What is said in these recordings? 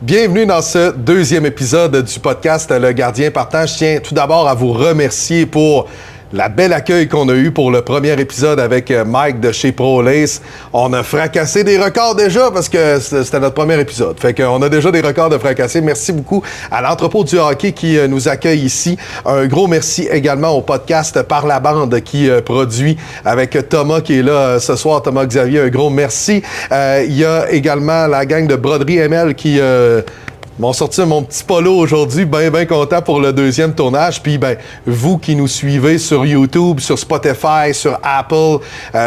Bienvenue dans ce deuxième épisode du podcast Le Gardien Partant. Je tiens tout d'abord à vous remercier pour la belle accueil qu'on a eu pour le premier épisode avec Mike de chez ProLace. On a fracassé des records déjà parce que c'était notre premier épisode. Fait qu'on a déjà des records de fracassés. Merci beaucoup à l'entrepôt du hockey qui nous accueille ici. Un gros merci également au podcast Par la bande qui produit avec Thomas qui est là ce soir. Thomas Xavier, un gros merci. Il y a également la gang de Broderie ML qui... m'ont sorti mon petit polo aujourd'hui, bien content pour le deuxième tournage. Puis vous qui nous suivez sur YouTube, sur Spotify, sur Apple,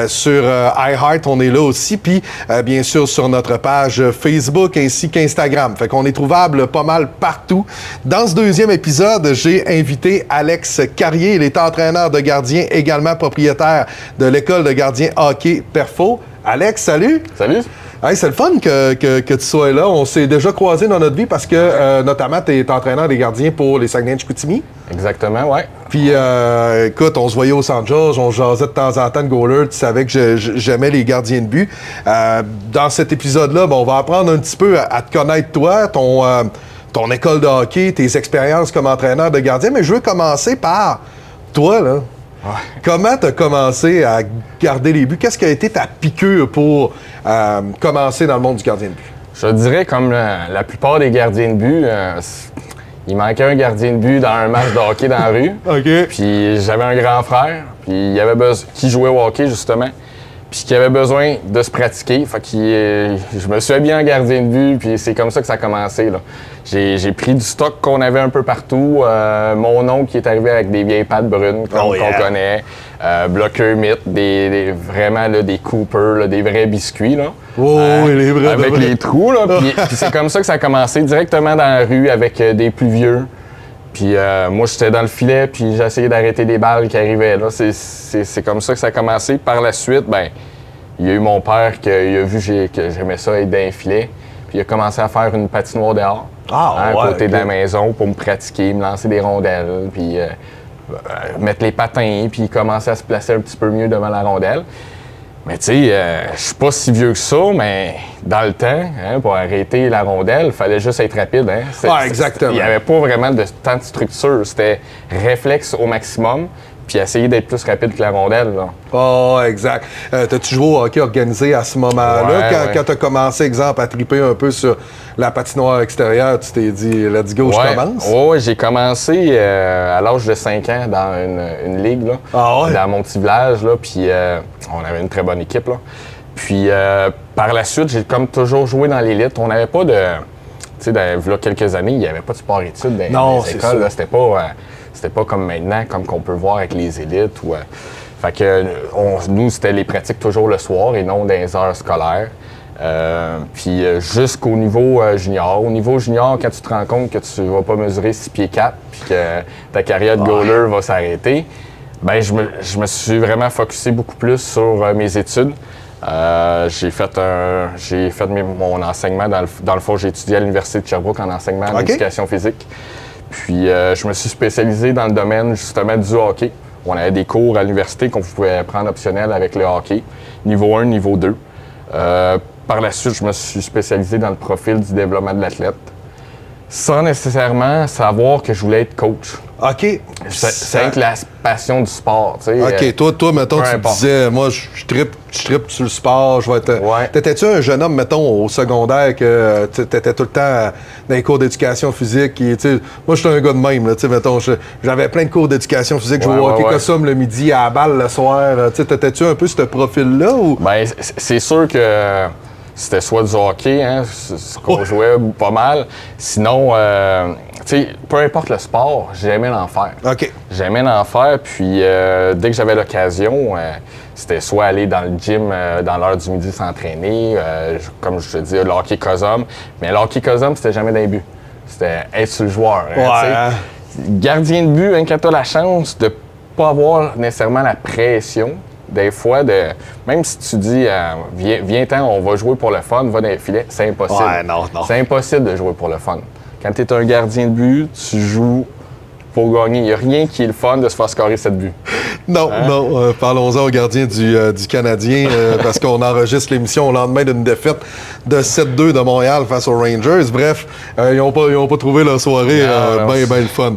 sur iHeart, on est là aussi. Puis bien sûr sur notre page Facebook ainsi qu'Instagram. Fait qu'on est trouvable pas mal partout. Dans ce deuxième épisode, j'ai invité Alex Carrier. Il est entraîneur de gardien, également propriétaire de l'école de gardien hockey Perfo. Alex, salut! Salut! Hey, c'est le fun que tu sois là. On s'est déjà croisés dans notre vie parce que, notamment, tu es entraîneur des gardiens pour les Saguenay-Chicoutimi. Exactement, ouais. Puis, écoute, on se voyait au Centre Georges, on jasait de temps en temps de goaler. Tu savais que j'aimais les gardiens de but. Dans cet épisode-là, on va apprendre un petit peu à te connaître, toi, ton école de hockey, tes expériences comme entraîneur de gardien. Mais je veux commencer par toi, là. Ouais. Comment tu as commencé à garder les buts? Qu'est-ce qui a été ta piqûre pour commencer dans le monde du gardien de but? Je dirais, comme la plupart des gardiens de but, il manquait un gardien de but dans un match de hockey dans la rue. OK. Puis j'avais un grand frère, puis il avait qui jouait au hockey, justement, puis qui avait besoin de se pratiquer. Fait que je me suis habillé en gardien de but, puis c'est comme ça que ça a commencé, là. J'ai pris du stock qu'on avait un peu partout. Mon oncle qui est arrivé avec des vieilles pattes brunes qu'on connaît. Blocker Myth, vraiment là, des Cooper, là, des vrais biscuits. Là. Les vrais. Avec les trous. Là, puis c'est comme ça que ça a commencé, directement dans la rue avec des plus vieux. Puis moi, j'étais dans le filet, puis j'essayais d'arrêter des balles qui arrivaient. Là. C'est comme ça que ça a commencé. Par la suite, il y a eu mon père qui a vu que j'aimais ça être dans le filet. Puis il a commencé à faire une patinoire dehors. À côté de la maison pour me pratiquer, me lancer des rondelles, puis mettre les patins, puis commencer à se placer un petit peu mieux devant la rondelle. Mais tu sais, je suis pas si vieux que ça, mais dans le temps, pour arrêter la rondelle, il fallait juste être rapide. Exactement. Il n'y avait pas vraiment de tant de structure. C'était réflexe au maximum, puis essayer d'être plus rapide que la rondelle. Exact. T'as-tu joué au hockey organisé à ce moment-là? Quand t'as commencé, exemple, à triper un peu sur la patinoire extérieure, tu t'es dit « let's go, je commence ». Oui, j'ai commencé à l'âge de 5 ans dans une ligue, là, dans mon petit village, là, puis on avait une très bonne équipe. Là. Puis par la suite, j'ai comme toujours joué dans l'élite. On n'avait pas de... Tu sais, il y a quelques années, il n'y avait pas de sport-études dans les écoles. Là, c'était pas comme maintenant, comme qu'on peut voir avec les élites. Fait que nous, c'était les pratiques toujours le soir et non dans les heures scolaires. Puis jusqu'au niveau junior. Au niveau junior, quand tu te rends compte que tu vas pas mesurer 6 pieds 4 puis que ta carrière de goaler va s'arrêter, je me suis vraiment focusé beaucoup plus sur mes études. J'ai fait mon enseignement. Dans le fond, j'ai étudié à l'Université de Sherbrooke en enseignement en éducation physique. Puis je me suis spécialisé dans le domaine justement du hockey. On avait des cours à l'université qu'on pouvait prendre optionnel avec le hockey, niveau 1, niveau 2. Par la suite, je me suis spécialisé dans le profil du développement de l'athlète, sans nécessairement savoir que je voulais être coach. OK. C'est avec la passion du sport, tu sais. OK. Toi, mettons, tu disais, moi, je trippe sur le sport, je vais être... T'étais-tu un jeune homme, mettons, au secondaire, que t'étais tout le temps dans les cours d'éducation physique? Moi, j'étais un gars de même, là, mettons, j'avais plein de cours d'éducation physique, je jouais au hockey Cossum le midi, à la balle le soir. T'étais-tu un peu ce profil-là? Ou... c'est sûr que... C'était soit du hockey, ce qu'on jouait pas mal. Sinon, peu importe le sport, j'aimais l'en faire. OK. J'aimais l'en faire, puis dès que j'avais l'occasion, c'était soit aller dans le gym dans l'heure du midi s'entraîner, comme je te dis, le hockey Cossum. Mais le hockey Cossum, c'était jamais d'un but. C'était être sur le joueur. Gardien de but, quand tu as la chance de pas avoir nécessairement la pression. Des fois, même si tu dis viens-t'en, on va jouer pour le fun, va dans les filets, c'est impossible. Non. C'est impossible de jouer pour le fun. Quand tu es un gardien de but, tu joues pour gagner. Il n'y a rien qui est le fun de se faire scorer 7 buts. Non, non. Parlons-en au gardien du Canadien, parce qu'on enregistre l'émission au lendemain d'une défaite de 7-2 de Montréal face aux Rangers. Bref, ils n'ont pas trouvé leur soirée bien le fun.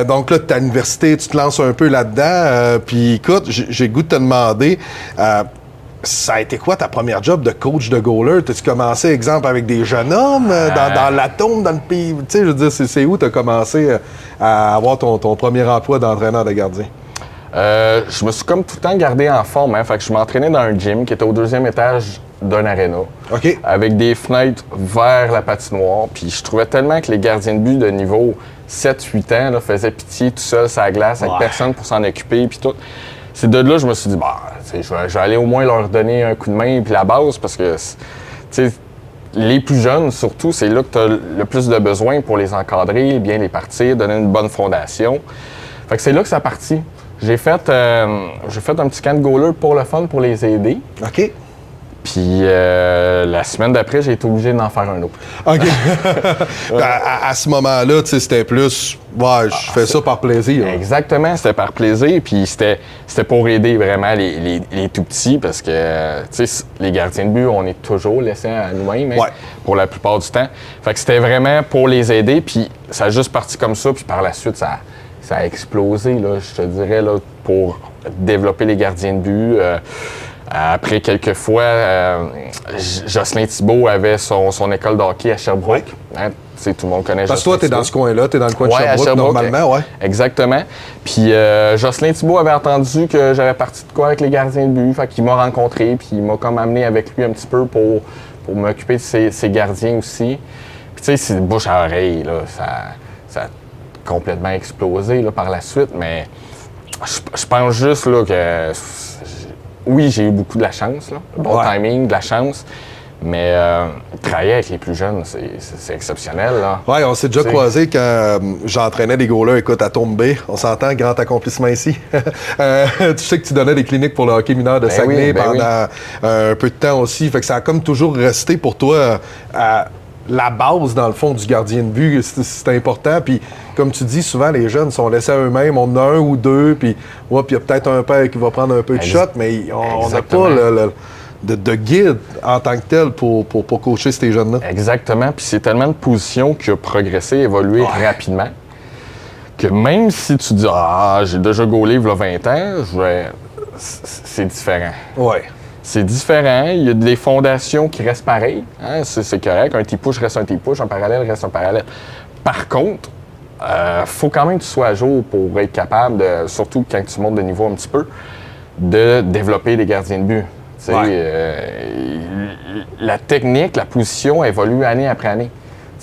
Donc là, à l'université, tu te lances un peu là-dedans. Puis écoute, j'ai le goût de te demander... ça a été quoi ta première job de coach de goaler? T'as-tu commencé, exemple, avec des jeunes hommes dans l'atome, dans le pays? Tu sais, je veux dire, c'est où tu as commencé à avoir ton premier emploi d'entraîneur de gardien? Je me suis comme tout le temps gardé en forme. Fait que je m'entraînais dans un gym qui était au 2e étage d'un aréna. OK. Avec des fenêtres vers la patinoire. Puis je trouvais tellement que les gardiens de but de niveau 7-8 ans là, faisaient pitié tout seul sur la glace, avec personne pour s'en occuper. Puis tout. C'est de là que je me suis dit, je vais aller au moins leur donner un coup de main puis la base parce que, les plus jeunes, surtout, c'est là que tu as le plus de besoin pour les encadrer, bien les partir, donner une bonne fondation. Fait que c'est là que ça a parti. J'ai fait un petit camp de goaler pour le fun, pour les aider. OK. Puis la semaine d'après, j'ai été obligé d'en faire un autre. OK. à ce moment-là, tu sais, c'était plus... je fais ça par plaisir. Exactement, c'était par plaisir. Puis c'était pour aider vraiment les tout-petits parce que, tu sais, les gardiens de but, on est toujours laissés à nous-mêmes pour la plupart du temps. Fait que c'était vraiment pour les aider. Puis ça a juste parti comme ça. Puis par la suite, ça a explosé, là, je te dirais, là, pour développer les gardiens de but. Après quelques fois, Jocelyn Thibault avait son école de hockey à Sherbrooke. Hein, tout le monde connaît Jocelyn. Parce que toi, tu es dans ce coin-là, tu es dans le coin de Sherbrooke, normalement, ouais. Exactement. Puis Jocelyn Thibault avait entendu que j'avais parti de quoi avec les gardiens de but. Fait qu'il m'a rencontré, puis il m'a comme amené avec lui un petit peu pour m'occuper de ses gardiens aussi. Puis tu sais, c'est bouche à oreille, là, ça a complètement explosé là, par la suite, mais je pense juste là, que... Oui, j'ai eu beaucoup de la chance, là. Bon timing, de la chance. Mais travailler avec les plus jeunes, c'est exceptionnel, là. Oui, on s'est déjà croisés quand j'entraînais des goalers, écoute, à Tombé. On s'entend, grand accomplissement ici. Tu sais que tu donnais des cliniques pour le hockey mineur de Saguenay pendant un peu de temps aussi. Fait que ça a comme toujours resté pour toi la base, dans le fond, du gardien de but. C'est important. Puis, comme tu dis, souvent, les jeunes sont laissés à eux-mêmes. On en a un ou deux, puis il y a peut-être un père qui va prendre un peu de shot, mais on n'a pas de guide en tant que tel pour coacher ces jeunes-là. Exactement. Puis c'est tellement de positions qui a progressé, évolué rapidement, que même si tu dis « Ah, j'ai déjà gaulé il y a 20 ans », c'est différent. Oui. C'est différent. Il y a des fondations qui restent pareilles. Hein? C'est correct. Un T-push reste un T-push, un parallèle reste un parallèle. Par contre, faut quand même que tu sois à jour pour être capable, surtout quand tu montes de niveau un petit peu, de développer des gardiens de but. La technique, la position évolue année après année.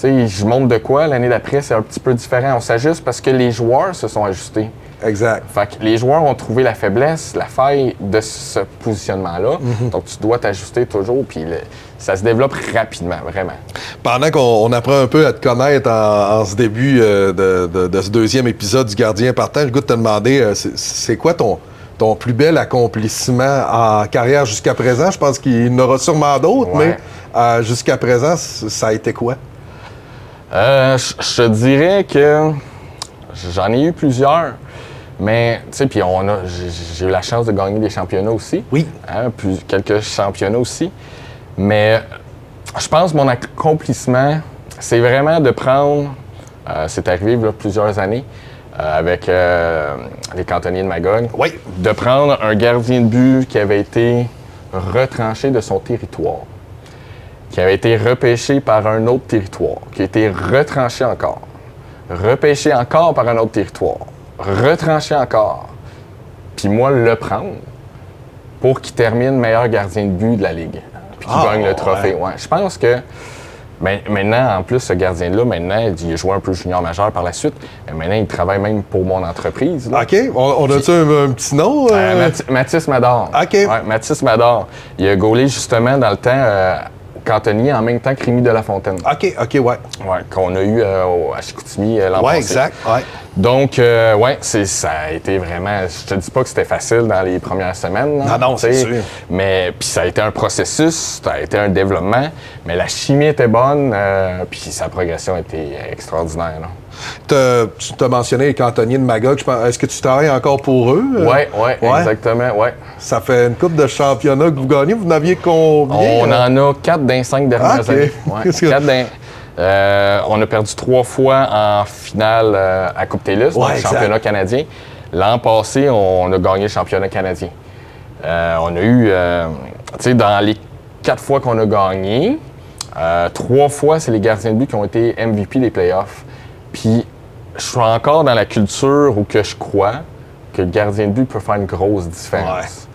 Je monte de quoi, l'année d'après, c'est un petit peu différent. On s'ajuste parce que les joueurs se sont ajustés. Exact. Fait que les joueurs ont trouvé la faiblesse, la faille de ce positionnement-là. Donc, tu dois t'ajuster toujours, puis ça se développe rapidement, vraiment. Pendant qu'on apprend un peu à te connaître en ce début de ce deuxième épisode du Gardien partant, j'ai le goût de te demander, c'est quoi ton plus bel accomplissement en carrière jusqu'à présent? Je pense qu'il y en aura sûrement d'autres, mais jusqu'à présent, ça a été quoi? Je te dirais que j'en ai eu plusieurs. Mais, tu sais, puis j'ai eu la chance de gagner des championnats aussi. Oui. Hein, quelques championnats aussi. Mais je pense que mon accomplissement, c'est vraiment de prendre, c'est arrivé il y a plusieurs années, avec les cantonniers de Magog, de prendre un gardien de but qui avait été retranché de son territoire, qui avait été repêché par un autre territoire, qui a été retranché encore, repêché encore par un autre territoire, retranché encore, puis moi le prendre pour qu'il termine meilleur gardien de but de la Ligue, puis qu'il gagne le trophée. Ouais. Je pense que maintenant, en plus, ce gardien-là, maintenant, il a joué un peu junior majeur par la suite, mais maintenant, il travaille même pour mon entreprise. Là. OK. On a-tu un petit nom? Mathis Mador. OK. Ouais, Mathis Mador. Il a gaulé justement dans le temps cantonnier en même temps que Rémi de la Fontaine. OK, ouais. Ouais, qu'on a eu à Chicoutimi l'an passé. Ouais, exact. Ouais. Donc, ça a été vraiment... Je te dis pas que c'était facile dans les premières semaines. Là, non, c'est sûr. Mais puis ça a été un processus, ça a été un développement, mais la chimie était bonne, puis sa progression était extraordinaire. Tu t'as mentionné les cantonniers de Magog. Est-ce que tu travailles encore pour eux? Oui, exactement, ouais. Ça fait une coupe de championnats que vous gagnez. Vous en aviez combien? On en a 4 dans les 5 dernières années. Ouais, on a perdu 3 fois en finale à Coupe TELUS, donc championnat canadien. L'an passé, on a gagné le championnat canadien. On a eu, dans les 4 fois qu'on a gagné, 3 fois, c'est les gardiens de but qui ont été MVP des playoffs. Puis, je suis encore dans la culture où que je crois que le gardien de but peut faire une grosse différence.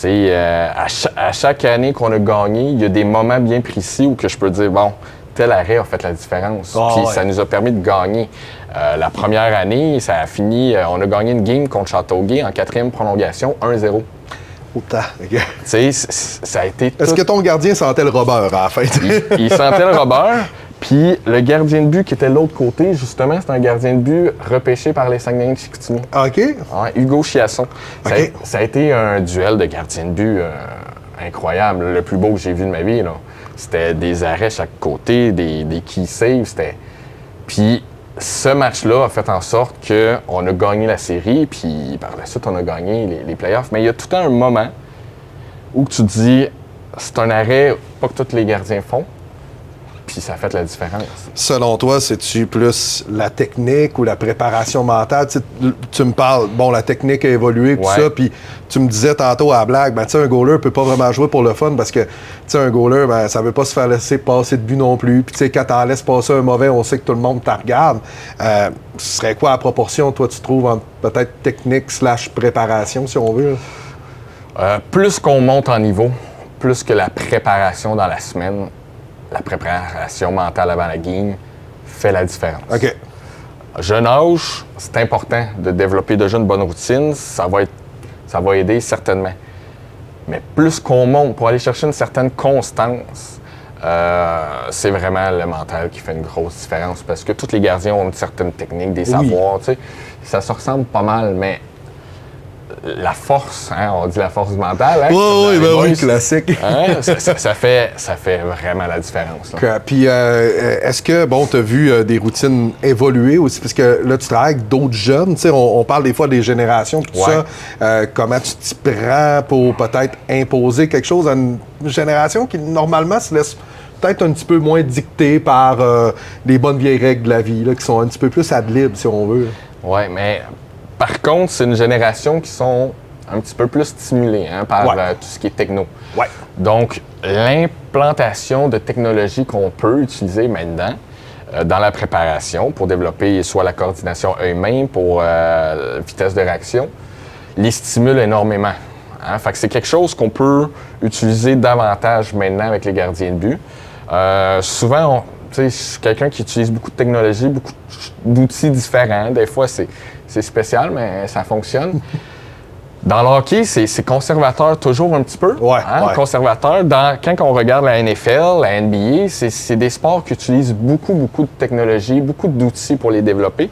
Ouais. À chaque année qu'on a gagné, il y a des moments bien précis où que je peux dire, bon, tel arrêt a fait la différence. Puis ça nous a permis de gagner. La première année, ça a fini, on a gagné une game contre Châteauguay en 4e prolongation, 1-0. Okay. Ça a été Est-ce que ton gardien sentait le Robert à la fin? il sentait le Robert. Puis le gardien de but qui était de l'autre côté, justement, c'est un gardien de but repêché par les Saguenayens de Chicoutimi. OK. Ouais, Hugo Chiasson. Ça a été un duel de gardien de but incroyable, le plus beau que j'ai vu de ma vie. Là. C'était des arrêts chaque côté, des key saves. Puis ce match-là a fait en sorte qu'on a gagné la série, puis par la suite, on a gagné les playoffs. Mais il y a tout un moment où tu te dis, c'est un arrêt pas que tous les gardiens font, puis ça a fait la différence. Selon toi, c'est-tu plus la technique ou la préparation mentale? Tu me parles, la technique a évolué, tout ça, puis tu me disais tantôt à la blague, un goaler ne peut pas vraiment jouer pour le fun parce que, un goaler, ça ne veut pas se faire laisser passer de but non plus. Puis, quand t'en laisses passer un mauvais, on sait que tout le monde t'en regarde. Ce serait quoi la proportion, toi, tu trouves, entre peut-être technique / préparation, si on veut? Plus qu'on monte en niveau, plus que la préparation dans la semaine, la préparation mentale avant la game fait la différence. OK. Jeune âge, c'est important de développer déjà une bonne routine. Ça va aider certainement. Mais plus qu'on monte pour aller chercher une certaine constance, c'est vraiment le mental qui fait une grosse différence parce que tous les gardiens ont une certaine technique, des savoirs. Ça se ressemble pas mal, mais la force, on dit la force mentale. Oui, classique. Ça fait vraiment la différence. Là. Puis, est-ce que, tu as vu des routines évoluer aussi? Parce que là, tu travailles avec d'autres jeunes. On parle des fois des générations, tout ça. Comment tu t'y prends pour peut-être imposer quelque chose à une génération qui, normalement, se laisse peut-être un petit peu moins dictée par les bonnes vieilles règles de la vie, là, qui sont un petit peu plus ad lib, si on veut. Oui, mais... Par contre, c'est une génération qui sont un petit peu plus stimulées par tout ce qui est techno. Ouais. Donc, l'implantation de technologies qu'on peut utiliser maintenant dans la préparation pour développer soit la coordination œil-main pour vitesse de réaction, les stimule énormément. Fait que c'est quelque chose qu'on peut utiliser davantage maintenant avec les gardiens de but. Souvent, je suis quelqu'un qui utilise beaucoup de technologies, beaucoup d'outils différents. Des fois, c'est spécial, mais ça fonctionne. Dans le hockey, c'est conservateur toujours un petit peu. Conservateur. Quand on regarde la NFL, la NBA, c'est des sports qui utilisent beaucoup de technologies, beaucoup d'outils pour les développer.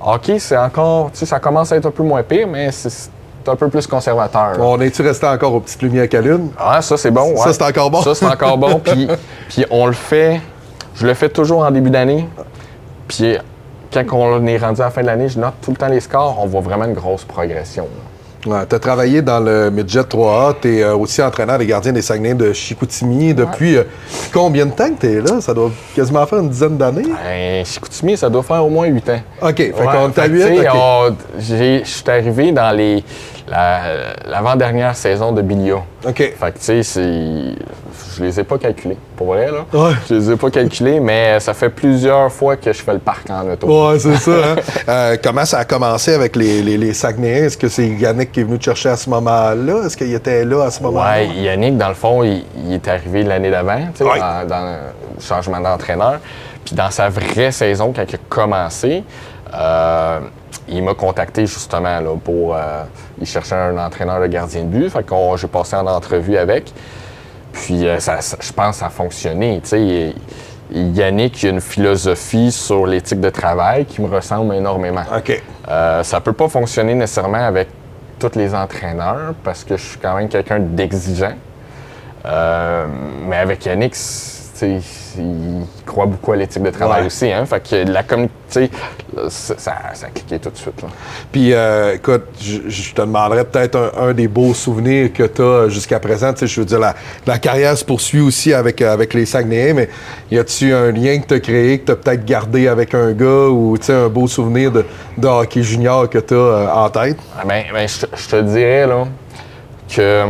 Hockey, c'est encore, ça commence à être un peu moins pire, mais c'est un peu plus conservateur. On est-tu resté encore aux petites lumières à lune? Ça, c'est bon. Ça, c'est encore bon? Ça, c'est encore bon. Puis on le fait, je le fais toujours en début d'année. Puis quand on est rendu à la fin de l'année, je note tout le temps les scores. On voit vraiment une grosse progression. Tu as travaillé dans le Midget 3A. Tu es aussi entraîneur des gardiens des Saguenayens de Chicoutimi. Depuis combien de temps que tu es là? Ça doit quasiment faire une dizaine d'années? Chicoutimi, ça doit faire au moins 8 ans. OK. Fait qu'on t'a 8. Je suis arrivé dans l'avant-dernière saison de Bilia. OK. Fait que, tu sais, je les ai pas calculés, pour vrai, là. Je les ai pas calculés, mais ça fait plusieurs fois que je fais le parc en auto. Ouais, c'est ça. Comment ça a commencé avec les Saguenayens? Est-ce que c'est Yannick qui est venu te chercher à ce moment-là? Est-ce qu'il était là à ce moment-là? Oui, Yannick, dans le fond, il est arrivé l'année d'avant, tu sais, dans le changement d'entraîneur. Puis dans sa vraie saison, quand il a commencé, il m'a contacté justement là, pour... il cherchait un entraîneur de gardien de but. Fait que j'ai passé en entrevue avec. Puis je pense que ça a fonctionné. Tu sais, Yannick, il a une philosophie sur l'éthique de travail qui me ressemble énormément. OK. Ça peut pas fonctionner nécessairement avec tous les entraîneurs parce que je suis quand même quelqu'un d'exigeant. Mais avec Yannick, il croit beaucoup à l'éthique de travail aussi. Hein? Fait que la communauté, ça a cliqué tout de suite. Là. Puis, écoute, je te demanderais peut-être un des beaux souvenirs que tu as jusqu'à présent. Je veux dire, la carrière se poursuit aussi avec les Saguenayens, mais y a-tu un lien que tu as créé, que tu as peut-être gardé avec un gars ou un beau souvenir de hockey junior que tu as en tête? Je te dirais là, que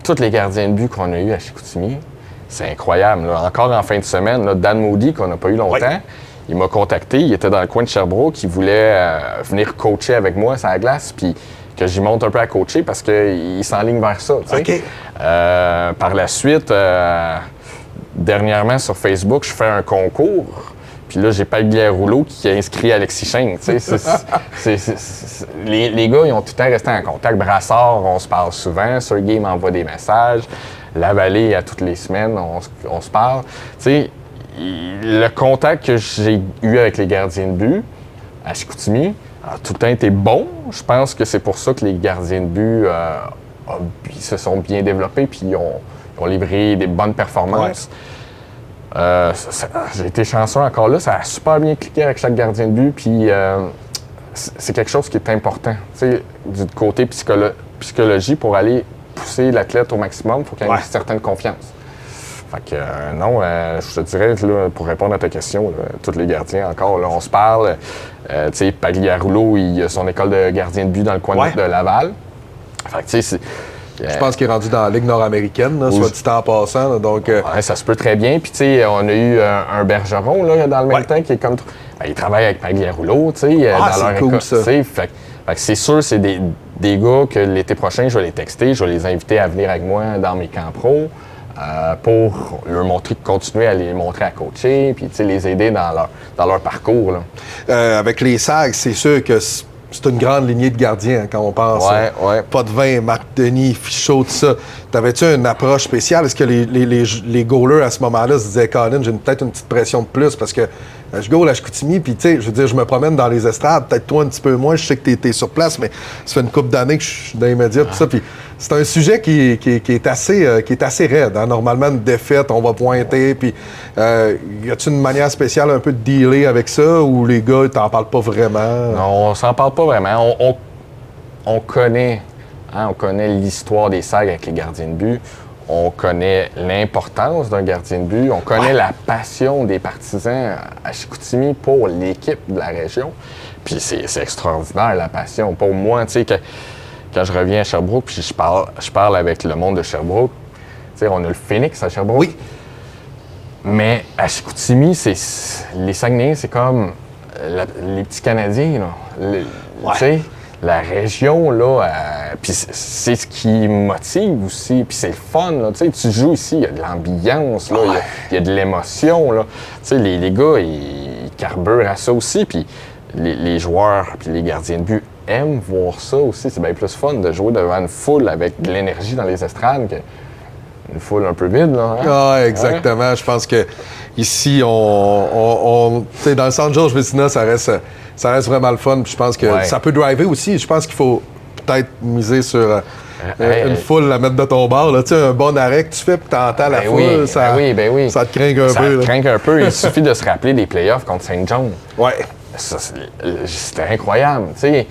tous les gardiens de but qu'on a eus à Chicoutimi, c'est incroyable. Là. Encore en fin de semaine, là, Dan Moody, qu'on n'a pas eu longtemps, il m'a contacté. Il était dans le coin de Sherbrooke. Il voulait venir coacher avec moi sur la glace, puis que j'y monte un peu à coacher parce qu'il s'enligne vers ça. Okay. Par la suite, dernièrement sur Facebook, je fais un concours. Puis là, j'ai Pagliaro Rouleau qui a inscrit Alexis Cheng. Les gars, ils ont tout le temps resté en contact. Brassard, on se parle souvent. Sergei m'envoie des messages. Lavallée, à toutes les semaines, on se parle. T'sais, le contact que j'ai eu avec les gardiens de but à Chicoutimi a tout le temps été bon. Je pense que c'est pour ça que les gardiens de but se sont bien développés puis ils ont livré des bonnes performances. Ouais. J'ai été chanceux encore là. Ça a super bien cliqué avec chaque gardien de but. Puis c'est quelque chose qui est important. T'sais, du côté psychologie, pour aller pousser l'athlète au maximum, il faut qu'il y ait une certaine confiance. Fait que non, je te dirais, là, pour répondre à ta question, là, tous les gardiens encore, là, on se parle. Tu sais, Pagliaro, il a son école de gardien de but dans le coin de Laval. Fait que tu sais, je pense qu'il est rendu dans la Ligue nord-américaine, là, soit dit en passant. Là, donc, ça se peut très bien. Puis tu sais, on a eu un Bergeron là, dans le même temps qui est comme... il travaille avec Pagliaro, tu sais, dans leur école. Fait que c'est sûr, c'est des gars que l'été prochain, je vais les texter, je vais les inviter à venir avec moi dans mes camps pro pour leur montrer, continuer à les montrer à coacher, puis les aider dans leur parcours. Là. Avec les Sags, c'est sûr que c'est une grande lignée de gardiens quand on pense. Pas de vin, Marc Denis, Fichot, tout ça. T'avais-tu une approche spéciale? Est-ce que les goalers à ce moment-là se disaient, Colin, j'ai peut-être une petite pression de plus parce que je goal à Chicoutimi, puis tu sais, je veux dire, je me promène dans les estrades, peut-être toi un petit peu moins, je sais que t'es sur place, mais ça fait une couple d'années que je suis dans les médias, tout ça, puis c'est un sujet qui est assez raide. Hein? Normalement, une défaite, on va pointer, puis y a-t-il une manière spéciale un peu de dealer avec ça, ou les gars, ils t'en parlent pas vraiment? Non, on s'en parle pas vraiment. On connaît, on connaît l'histoire des Sags avec les gardiens de but. On connaît l'importance d'un gardien de but. On connaît la passion des partisans à Chicoutimi pour l'équipe de la région. Puis c'est extraordinaire, la passion. Pour moi, tu sais, quand je reviens à Sherbrooke, puis je parle avec le monde de Sherbrooke, tu sais, on a le Phoenix à Sherbrooke. Oui. Mais à Chicoutimi, les Saguenayens, c'est comme les petits Canadiens, là. Tu sais, la région, là, puis c'est ce qui motive aussi, puis c'est le fun, là, tu sais, tu joues ici, il y a de l'ambiance, là, il y a de l'émotion, là, tu sais, les gars, ils carburent à ça aussi, puis les joueurs, puis les gardiens de but aiment voir ça aussi, c'est bien plus fun de jouer devant une foule avec de l'énergie dans les estrades qu'une foule un peu vide, là. Hein? Ah, exactement, je pense que ici, tu sais, dans le centre Georges Vézina, ça reste vraiment le fun. Puis je pense que ça peut driver aussi. Je pense qu'il faut peut-être miser sur une foule, la mettre de ton bord. Tu sais, un bon arrêt que tu fais puis tu entends la foule, ça te craint un peu. Ça te craint un peu. Il suffit de se rappeler des playoffs contre Saint John. Ouais. C'était incroyable. Tu sais,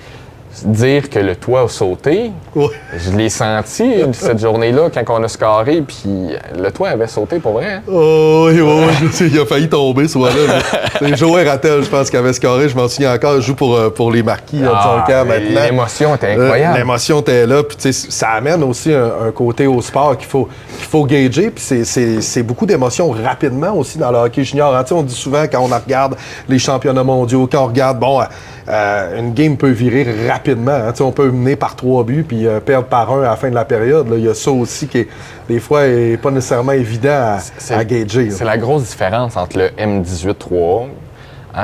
dire que le toit a sauté, je l'ai senti cette journée-là quand on a scoré, puis le toit avait sauté pour vrai. Hein? Oh, il a failli tomber ce soir-là. C'est Joël Rattel, je pense, qui avait scoré. Je m'en souviens encore. Il joue pour les Marquis de son camp maintenant. L'émotion était incroyable. L'émotion était là. Puis ça amène aussi un côté au sport qu'il faut gager. Puis c'est beaucoup d'émotions rapidement aussi dans le hockey junior. Hein? On dit souvent quand on regarde les championnats mondiaux, quand on regarde, une game peut virer rapidement. Hein? On peut mener par 3 buts puis perdre par 1 à la fin de la période. Il y a ça aussi qui, des fois, n'est pas nécessairement évident à gager. C'est la grosse différence entre le M18-3A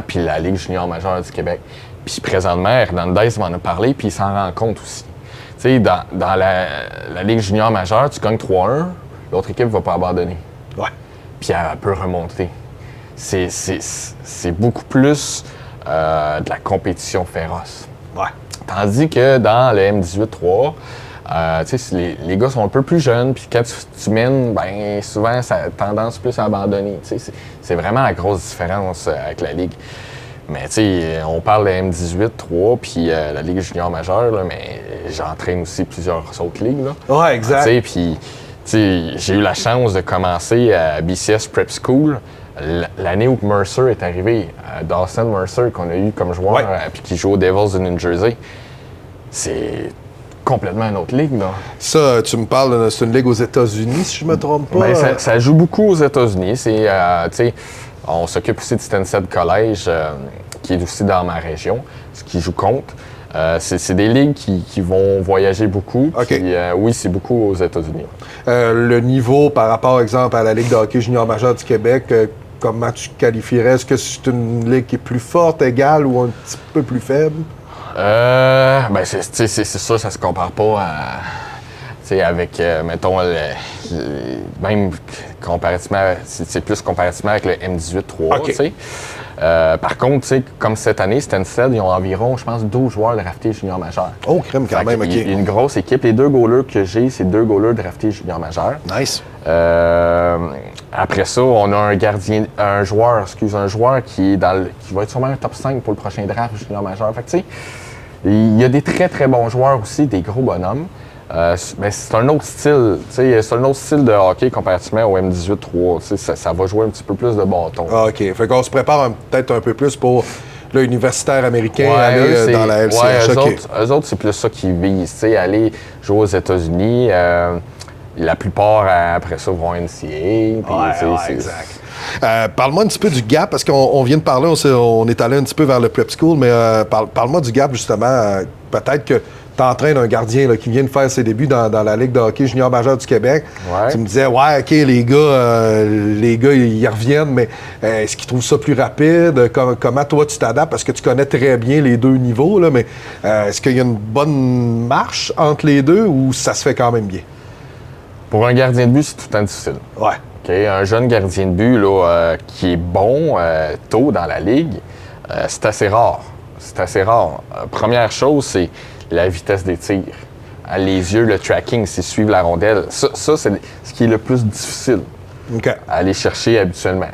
puis la Ligue junior majeure du Québec. Puis présentement, Hernandez m'en a parlé puis il s'en rend compte aussi. Dans la Ligue junior majeure, tu gagnes 3-1, l'autre équipe ne va pas abandonner. Ouais. Puis elle peut remonter. c'est beaucoup plus de la compétition féroce. Ouais. Tandis que dans le M18-3, les gars sont un peu plus jeunes, puis quand tu mènes, ben souvent, ça a tendance plus à abandonner. C'est vraiment la grosse différence avec la Ligue. Mais on parle de M18-3, puis la Ligue junior majeure, là, mais j'entraîne aussi plusieurs autres ligues. Là. Ouais, exact. Puis j'ai eu la chance de commencer à BCS Prep School l'année où Mercer est arrivé. Dawson Mercer, qu'on a eu comme joueur, puis qui joue aux Devils de New Jersey. C'est complètement une autre ligue, là. Ça, tu me parles, c'est une ligue aux États-Unis, si je me trompe pas? Bien, ça joue beaucoup aux États-Unis. On s'occupe aussi de Stansted College, qui est aussi dans ma région, ce qui joue contre. C'est des ligues qui vont voyager beaucoup. Okay. Puis, oui, c'est beaucoup aux États-Unis. Le niveau par rapport, exemple, à la Ligue de hockey junior majeur du Québec, comment tu qualifierais? Est-ce que c'est une ligue qui est plus forte, égale ou un petit peu plus faible? C'est sûr, ça se compare pas avec, mettons, même comparativement, c'est plus comparativement avec le M18-3. Okay. Par contre, comme cette année, Stansted, ils ont environ, je pense, 12 joueurs draftés junior majeur. Oh, crème quand même, OK. Il y a une grosse équipe. Les 2 goalers que j'ai, c'est 2 goalers draftés junior majeur. Nice. Après ça, on a un joueur qui va être sûrement un top 5 pour le prochain draft junior majeur. Fait que, tu sais, il y a des très, très bons joueurs aussi, des gros bonhommes. Mais c'est un autre style. C'est un autre style de hockey comparativement au M18-3. Ça va jouer un petit peu plus de bâton. Ah, OK. Fait qu'on se prépare peut-être un peu plus pour l'universitaire américain, aller dans la LCH. Eux autres, c'est plus ça qu'ils visent. Aller jouer aux États-Unis. La plupart, après ça, vont NCAA. Exact. Parle-moi un petit peu du gap, parce qu'on vient de parler, on est allé un petit peu vers le prep school, mais parle-moi du gap, justement. Peut-être que tu entraînes un gardien là, qui vient de faire ses débuts dans la Ligue de hockey junior majeur du Québec. Ouais. Tu me disais, ouais, OK, les gars, ils reviennent, mais est-ce qu'ils trouvent ça plus rapide? Comment toi, tu t'adaptes? Parce que tu connais très bien les 2 niveaux, là, mais est-ce qu'il y a une bonne marche entre les 2 ou ça se fait quand même bien? Pour un gardien de but, c'est tout le temps difficile. Ouais. Okay? Un jeune gardien de but là, qui est bon tôt dans la Ligue, c'est assez rare. Première chose, c'est la vitesse des tirs. Les yeux, le tracking, c'est suivre la rondelle. Ça c'est ce qui est le plus difficile à aller chercher habituellement.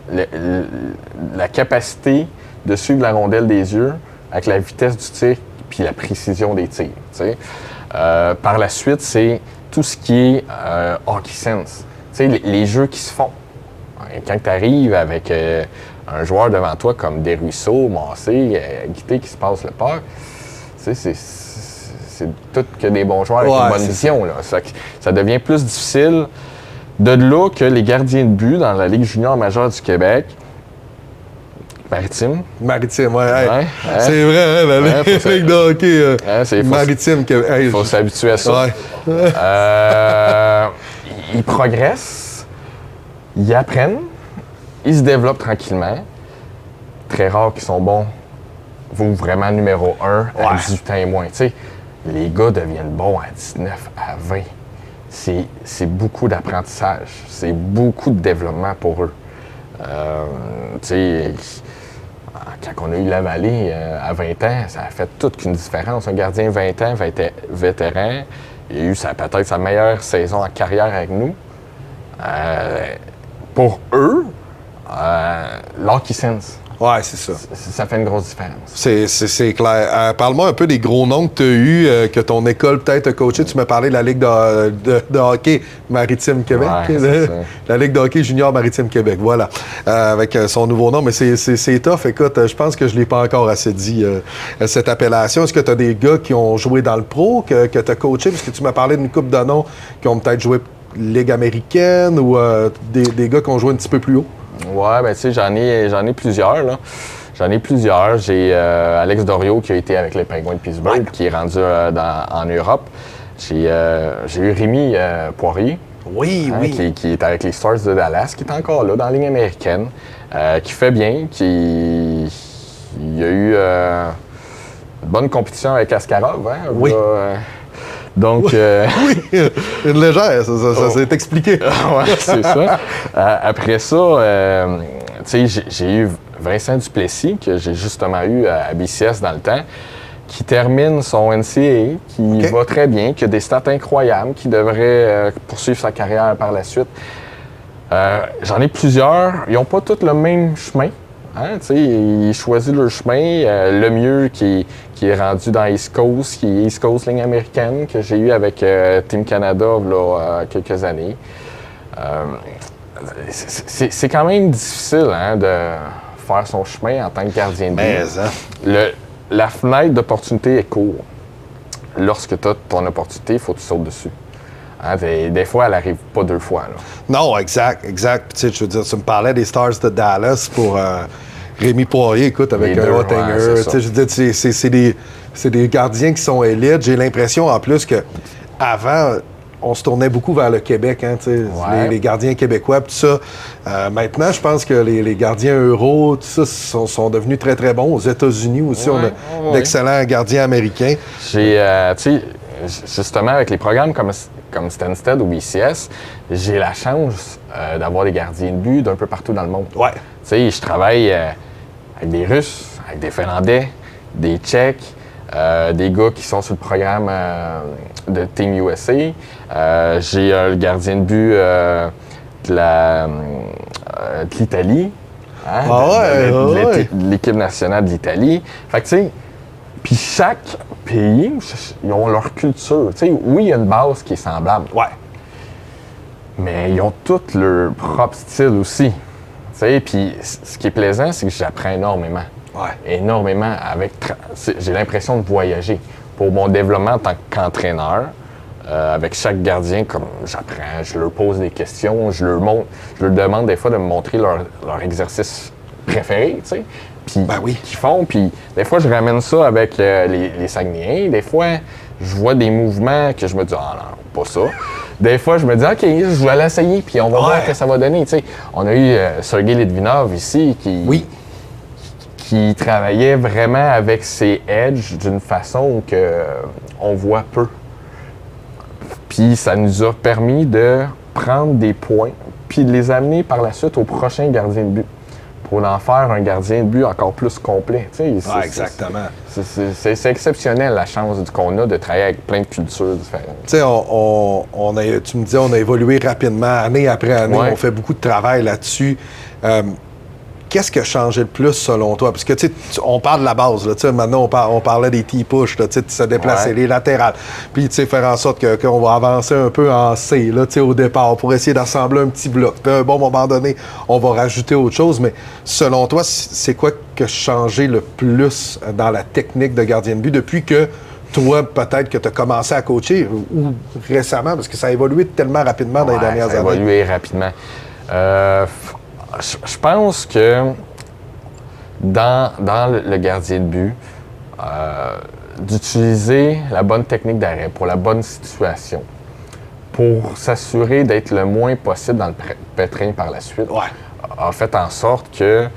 La capacité de suivre la rondelle des yeux avec la vitesse du tir puis la précision des tirs. Par la suite, c'est tout ce qui est hockey sense. Les jeux qui se font. Quand tu arrives avec un joueur devant toi comme Desruisseaux, Massé, Guité qui se passe le puck, c'est tout que des bons joueurs avec une bonne vision. Là. Ça devient plus difficile. De là que les gardiens de but dans la Ligue junior majeure du Québec, Maritime, ouais. C'est vrai, la Ligue de hockey Maritime. Il faut s'habituer à ça. Ouais. Ils progressent, ils apprennent, ils se développent tranquillement. Très rare qu'ils sont bons. Vous, vraiment numéro 1 à 18 ans et moins. T'sais, les gars deviennent bons à 19, à 20. C'est beaucoup d'apprentissage. C'est beaucoup de développement pour eux. Quand on a eu Lavallée à 20 ans, ça a fait toute une différence. Un gardien 20 ans, vétéran, il a eu peut-être sa meilleure saison en carrière avec nous. Pour eux, l'hockey sense. Ouais, c'est ça. Ça fait une grosse différence. C'est clair. Parle-moi un peu des gros noms que tu as eus, que ton école peut-être a coaché. Tu m'as parlé de la Ligue de hockey Maritime Québec. Ouais, la Ligue de hockey junior Maritime Québec, voilà. Avec son nouveau nom. Mais c'est tough. Écoute, je pense que je ne l'ai pas encore assez dit, cette appellation. Est-ce que tu as des gars qui ont joué dans le pro, que tu as coaché? Parce que tu m'as parlé d'une couple de noms qui ont peut-être joué Ligue américaine ou des gars qui ont joué un petit peu plus haut. Ouais, ben tu sais, j'en ai plusieurs, là. J'ai Alex Doriot qui a été avec les Penguins de Pittsburgh, qui est rendu en Europe. J'ai eu Rémi Poirier. Oui. Qui est avec les Stars de Dallas, qui est encore là, dans la ligne américaine, qui fait bien, il y a eu une bonne compétition avec Askarov, hein? Oui. Donc, oui, une légère, ça s'est expliqué. Ouais, c'est ça. Après ça, tu j'ai eu Vincent Duplessis, que j'ai justement eu à BCS dans le temps, qui termine son NCAA, qui va très bien, qui a des stats incroyables, qui devrait poursuivre sa carrière par la suite. J'en ai plusieurs. Ils n'ont pas tous le même chemin. Hein, ils choisissent leur chemin. Le mieux qui est rendu dans East Coast, qui est East Coast ligne américaine, que j'ai eu avec Team Canada là, quelques années. C'est quand même difficile de faire son chemin en tant que gardien de but. La fenêtre d'opportunité est courte. Lorsque tu as ton opportunité, il faut que tu sautes dessus. Hein, des fois, elle n'arrive pas 2 fois. Là. Non, exact. Puis, je veux dire, tu me parlais des Stars de Dallas pour Rémi Poirier, écoute, avec un Ottinger. Je veux dire, c'est des gardiens qui sont élites. J'ai l'impression, en plus, qu'avant, on se tournait beaucoup vers le Québec, hein, les gardiens québécois, tout ça. Maintenant, je pense que les gardiens euro, tout ça, sont devenus très, très bons. Aux États-Unis aussi, on a d'excellents gardiens américains. Justement, avec les programmes comme Stansted ou BCS, j'ai la chance d'avoir des gardiens de but d'un peu partout dans le monde. Ouais. Je travaille avec des Russes, avec des Finlandais, des Tchèques, des gars qui sont sur le programme de Team USA. J'ai le gardien de but de l'Italie, de l'équipe nationale de l'Italie. Fait que, tu sais, puis chaque pays, ils ont leur culture. Tu sais, oui, il y a une base qui est semblable. Ouais. Mais ils ont tous leur propre style aussi. Tu sais, puis ce qui est plaisant, c'est que j'apprends énormément. Ouais. Énormément. J'ai l'impression de voyager. Pour mon développement en tant qu'entraîneur, avec chaque gardien, comme j'apprends, je leur pose des questions, je leur demande des fois de me montrer leur exercice préféré, tu sais. Puis qu'ils font, puis des fois, je ramène ça avec les Saguenayens. Des fois, je vois des mouvements que je me dis « Ah non, pas ça ». Des fois, je me dis « OK, je vais l'essayer, puis on va voir ce que ça va donner ». Tu sais, on a eu Sergei Litvinov ici qui travaillait vraiment avec ses edges d'une façon qu'on voit peu. Puis ça nous a permis de prendre des points, puis de les amener par la suite au prochain gardien de but, pour en faire un gardien de but encore plus complet. Exactement. C'est exceptionnel la chance qu'on a de travailler avec plein de cultures différentes. Tu sais, tu me disais, on a évolué rapidement, année après année, on fait beaucoup de travail là-dessus. Qu'est-ce qui a changé le plus selon toi? Parce que, tu sais, on parle de la base, là, tu sais, maintenant, on parlait des T-push, tu sais, de se déplacer, les latérales. Puis, tu sais, faire en sorte qu'on va avancer un peu en C, là, tu sais, au départ, pour essayer d'assembler un petit bloc. Puis, à un bon moment donné, on va rajouter autre chose. Mais selon toi, c'est quoi qui a changé le plus dans la technique de gardien de but depuis que toi, peut-être que tu as commencé à coacher ou récemment, parce que ça a évolué tellement rapidement dans les dernières années? Ça a évolué rapidement. Je pense que dans le gardien de but, d'utiliser la bonne technique d'arrêt pour la bonne situation, pour s'assurer d'être le moins possible dans le pétrin par la suite, a fait en sorte que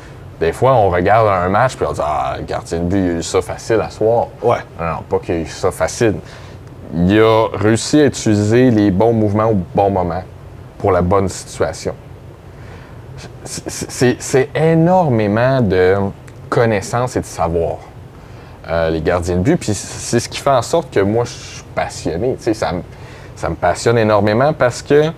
des fois, on regarde un match et on dit « Ah, le gardien de but, il a eu ça facile à soir. » Non, pas qu'il a eu ça facile. Il a réussi à utiliser les bons mouvements au bon moment pour la bonne situation. C'est énormément de connaissances et de savoir, les gardiens de but. Puis c'est ce qui fait en sorte que moi, je suis passionné. Tu sais, ça me passionne énormément parce que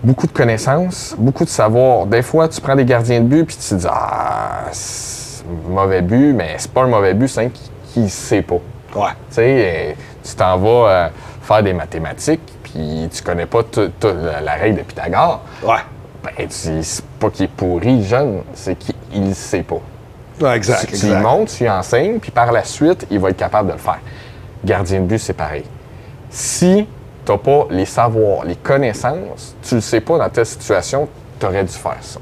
beaucoup de connaissances, beaucoup de savoir. Des fois, tu prends des gardiens de but puis tu te dis « Ah, c'est mauvais but », mais c'est pas un mauvais but, c'est un qui ne sait pas. Tu sais, tu t'en vas faire des mathématiques puis tu connais pas la règle de Pythagore. Ben, c'est pas qu'il est pourri, jeune, c'est qu'il ne sait pas. Exact. Tu lui montres, tu lui enseignes, puis par la suite, il va être capable de le faire. Gardien de but, c'est pareil. Si tu n'as pas les savoirs, les connaissances, tu ne le sais pas dans telle situation, tu aurais dû faire ça.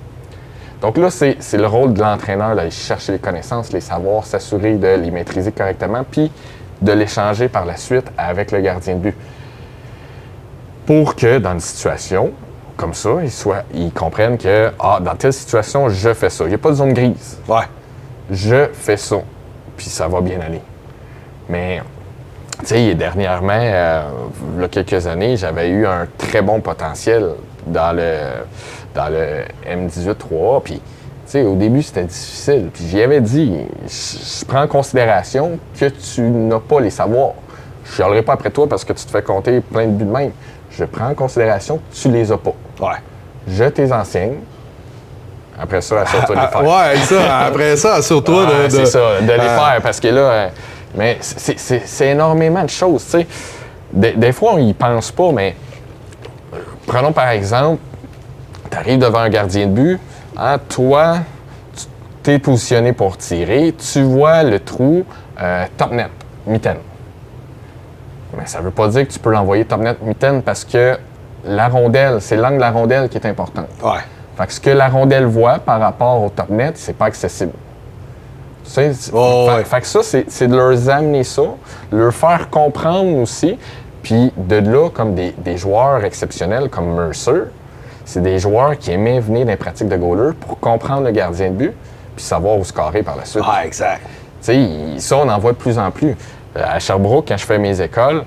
Donc là, c'est le rôle de l'entraîneur d'aller chercher les connaissances, les savoirs, s'assurer de les maîtriser correctement, puis de l'échanger par la suite avec le gardien de but. Pour que dans une situation comme ça, ils comprennent que dans telle situation, je fais ça. Il n'y a pas de zone grise. Je fais ça, puis ça va bien aller. Mais, tu sais, dernièrement, il y a quelques années, j'avais eu un très bon potentiel dans le M18-3A, puis sais, au début, c'était difficile. Puis j'y avais dit, je prends en considération que tu n'as pas les savoirs. Je ne chialerai pas après toi parce que tu te fais compter plein de buts de même. Je prends en considération que tu les as pas. Ouais. Je t'es enseigne. Après ça, assure-toi de les faire. Ouais, ça. Après ça, assure-toi de... C'est ça, de les faire. Parce que là, mais c'est énormément de choses, tu sais. Des fois, on n'y pense pas, mais prenons par exemple, tu arrives devant un gardien de but, hein, toi, tu es positionné pour tirer, tu vois le trou top net, mitaine. Mais ça ne veut pas dire que tu peux l'envoyer top net, mitaine, parce que la rondelle, c'est l'angle de la rondelle qui est important. Ouais. Fait que ce que la rondelle voit par rapport au top net, c'est pas accessible. Tu sais, fait que ça, c'est de leur amener ça, leur faire comprendre aussi, puis de là, comme des joueurs exceptionnels comme Mercer, c'est des joueurs qui aimaient venir dans les pratiques de goaler pour comprendre le gardien de but, puis savoir où scorer par la suite. Ah, exact. Tu sais, ça, on en voit de plus en plus. À Sherbrooke, quand je fais mes écoles,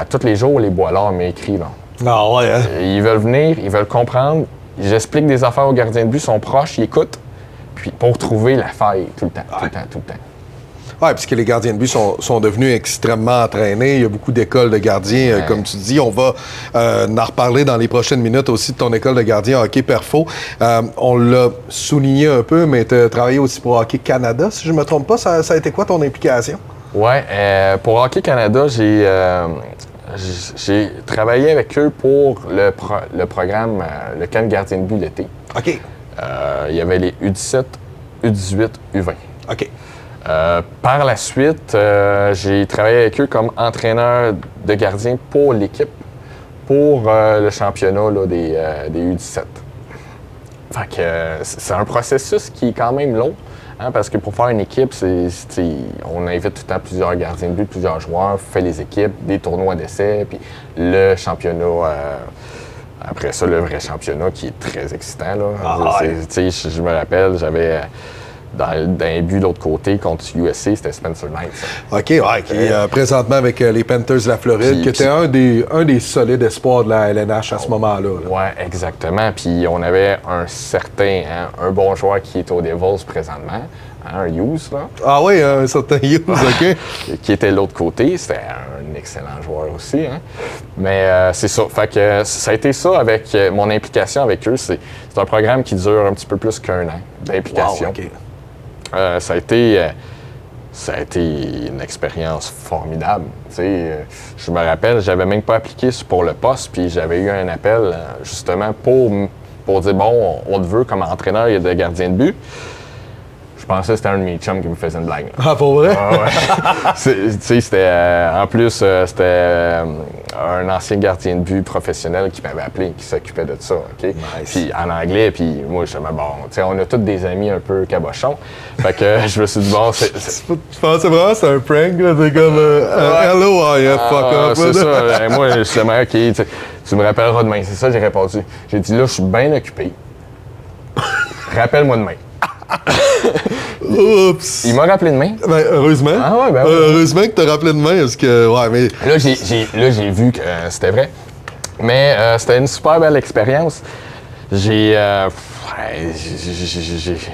tous les jours, les boilards m'écrivent. Ah ouais, hein? Ils veulent venir, ils veulent comprendre. J'explique des affaires aux gardiens de but, ils sont proches, ils écoutent, puis pour trouver la faille tout le temps, tout le temps. Oui, puisque les gardiens de but sont devenus extrêmement entraînés. Il y a beaucoup d'écoles de gardiens, comme tu dis. On va en reparler dans les prochaines minutes aussi de ton école de gardien hockey Perfo. On l'a souligné un peu, mais tu as travaillé aussi pour Hockey Canada, si je ne me trompe pas. Ça a été quoi ton implication? Oui, pour Hockey Canada, j'ai travaillé avec eux pour le programme, le camp de gardien de but l'été. OK. Il y avait les U17, U18, U20. OK. Par la suite, j'ai travaillé avec eux comme entraîneur de gardien pour l'équipe, pour le championnat là, des U17. Fait que c'est un processus qui est quand même long, hein, parce que pour faire une équipe, on invite tout le temps plusieurs gardiens de but, plusieurs joueurs, fait les équipes, des tournois d'essai, puis le championnat. Après ça, le vrai championnat qui est très excitant. Là. Je me rappelle, j'avais dans un but de l'autre côté contre USC, c'était Spencer Knight. Ça. OK, ouais, qui est présentement avec les Panthers de la Floride, qui était un des solides espoirs de la LNH à ce moment-là. Oui, exactement. Puis on avait un certain, un bon joueur qui est au Devils présentement, un Hughes. Là. Ah oui, un certain Hughes, OK. Qui était de l'autre côté. C'était un excellent joueur aussi. Hein. Mais c'est ça. Fait que ça a été ça avec mon implication avec eux. C'est un programme qui dure un petit peu plus qu'un an d'implication. Wow, OK. Ça a été une expérience formidable. Je me rappelle, j'avais même pas appliqué pour le poste, puis j'avais eu un appel justement pour dire bon, on te veut comme entraîneur et de gardien de but. Je pensais que c'était un de mes chums qui me faisait une blague. Ah, pour vrai? C'était en plus, c'était un ancien gardien de but professionnel qui m'avait appelé, qui s'occupait de ça. OK? Nice. Puis en anglais, puis moi, je me bon, on a tous des amis un peu cabochons. Fait que je me suis dit, bon, Tu pensais vraiment que c'était un prank, là? C'est comme hello, I fuck up. C'est ça. Moi, je suis OK, tu me rappelleras demain. C'est ça que j'ai répondu. J'ai dit, là, je suis bien occupé. Rappelle-moi demain. Oups! Il m'a rappelé demain. Ben, heureusement. Ah ouais, ben heureusement que t'as rappelé demain, parce que, ouais, mais... Là, j'ai vu que c'était vrai. Mais c'était une super belle expérience.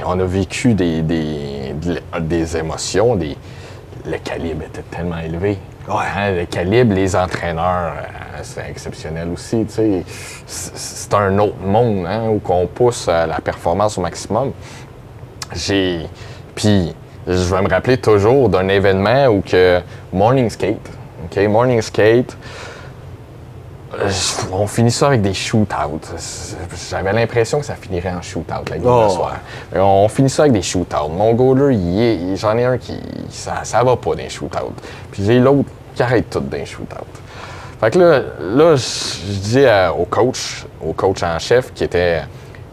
On a vécu des émotions, le calibre était tellement élevé. Ouais. Hein, le calibre, les entraîneurs, c'est exceptionnel aussi. C'est un autre monde, hein, où on pousse la performance au maximum. Puis, je vais me rappeler toujours d'un événement où que Morning Skate, on finit ça avec des shootouts. J'avais l'impression que ça finirait en shootout la game le soir. On finit ça avec des shootouts. Mon goaler, j'en ai un qui... Ça va pas dans les shootouts. Puis j'ai l'autre qui arrête tout dans les shootouts. Fait que là je dis au coach en chef, qui était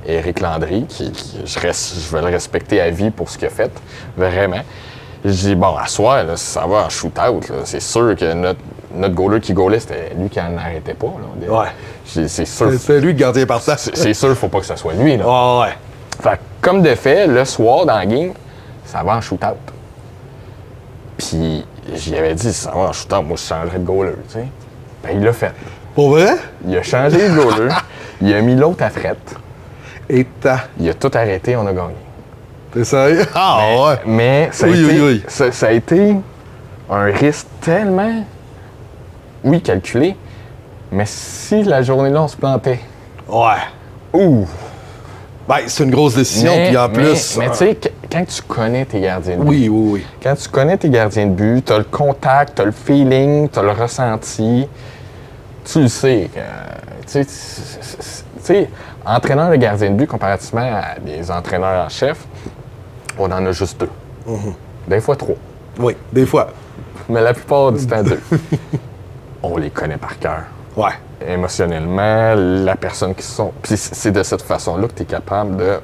Éric Landry, je vais le respecter à vie pour ce qu'il a fait, vraiment. Je dis, bon, à soir, là, ça va en shootout, c'est sûr que notre goaler qui goalait, c'était lui qui en arrêtait pas. Là. Ouais. C'est sûr. C'était lui le gardien partant. C'est sûr, faut pas que ce soit lui. Là. Oh, ouais. Fait comme de fait, le soir, dans la game, ça va en shootout. Puis, j'y avais dit, ça va en shootout, moi, je changerais de goaler, tu sais. Ben, il l'a fait. Pour vrai? Il a changé de goaler, il a mis l'autre à frette. Et il a tout arrêté, on a gagné. T'es sérieux? Ah, mais ça a été un risque tellement, oui, calculé, mais si la journée-là, on se plantait... Ouh! Ben, c'est une grosse décision, puis en plus... Mais tu sais, quand tu connais tes gardiens de but... Oui. Quand tu connais tes gardiens de but, t'as le contact, t'as le feeling, t'as le ressenti, tu le sais. Tu sais, entraîneur de gardien de but, comparativement à des entraîneurs en chef, on en a juste 2. Des fois 3. Oui, des fois. Mais la plupart du temps 2. On les connaît par cœur. Ouais. Émotionnellement, la personne qui sont. Puis c'est de cette façon-là que tu es capable de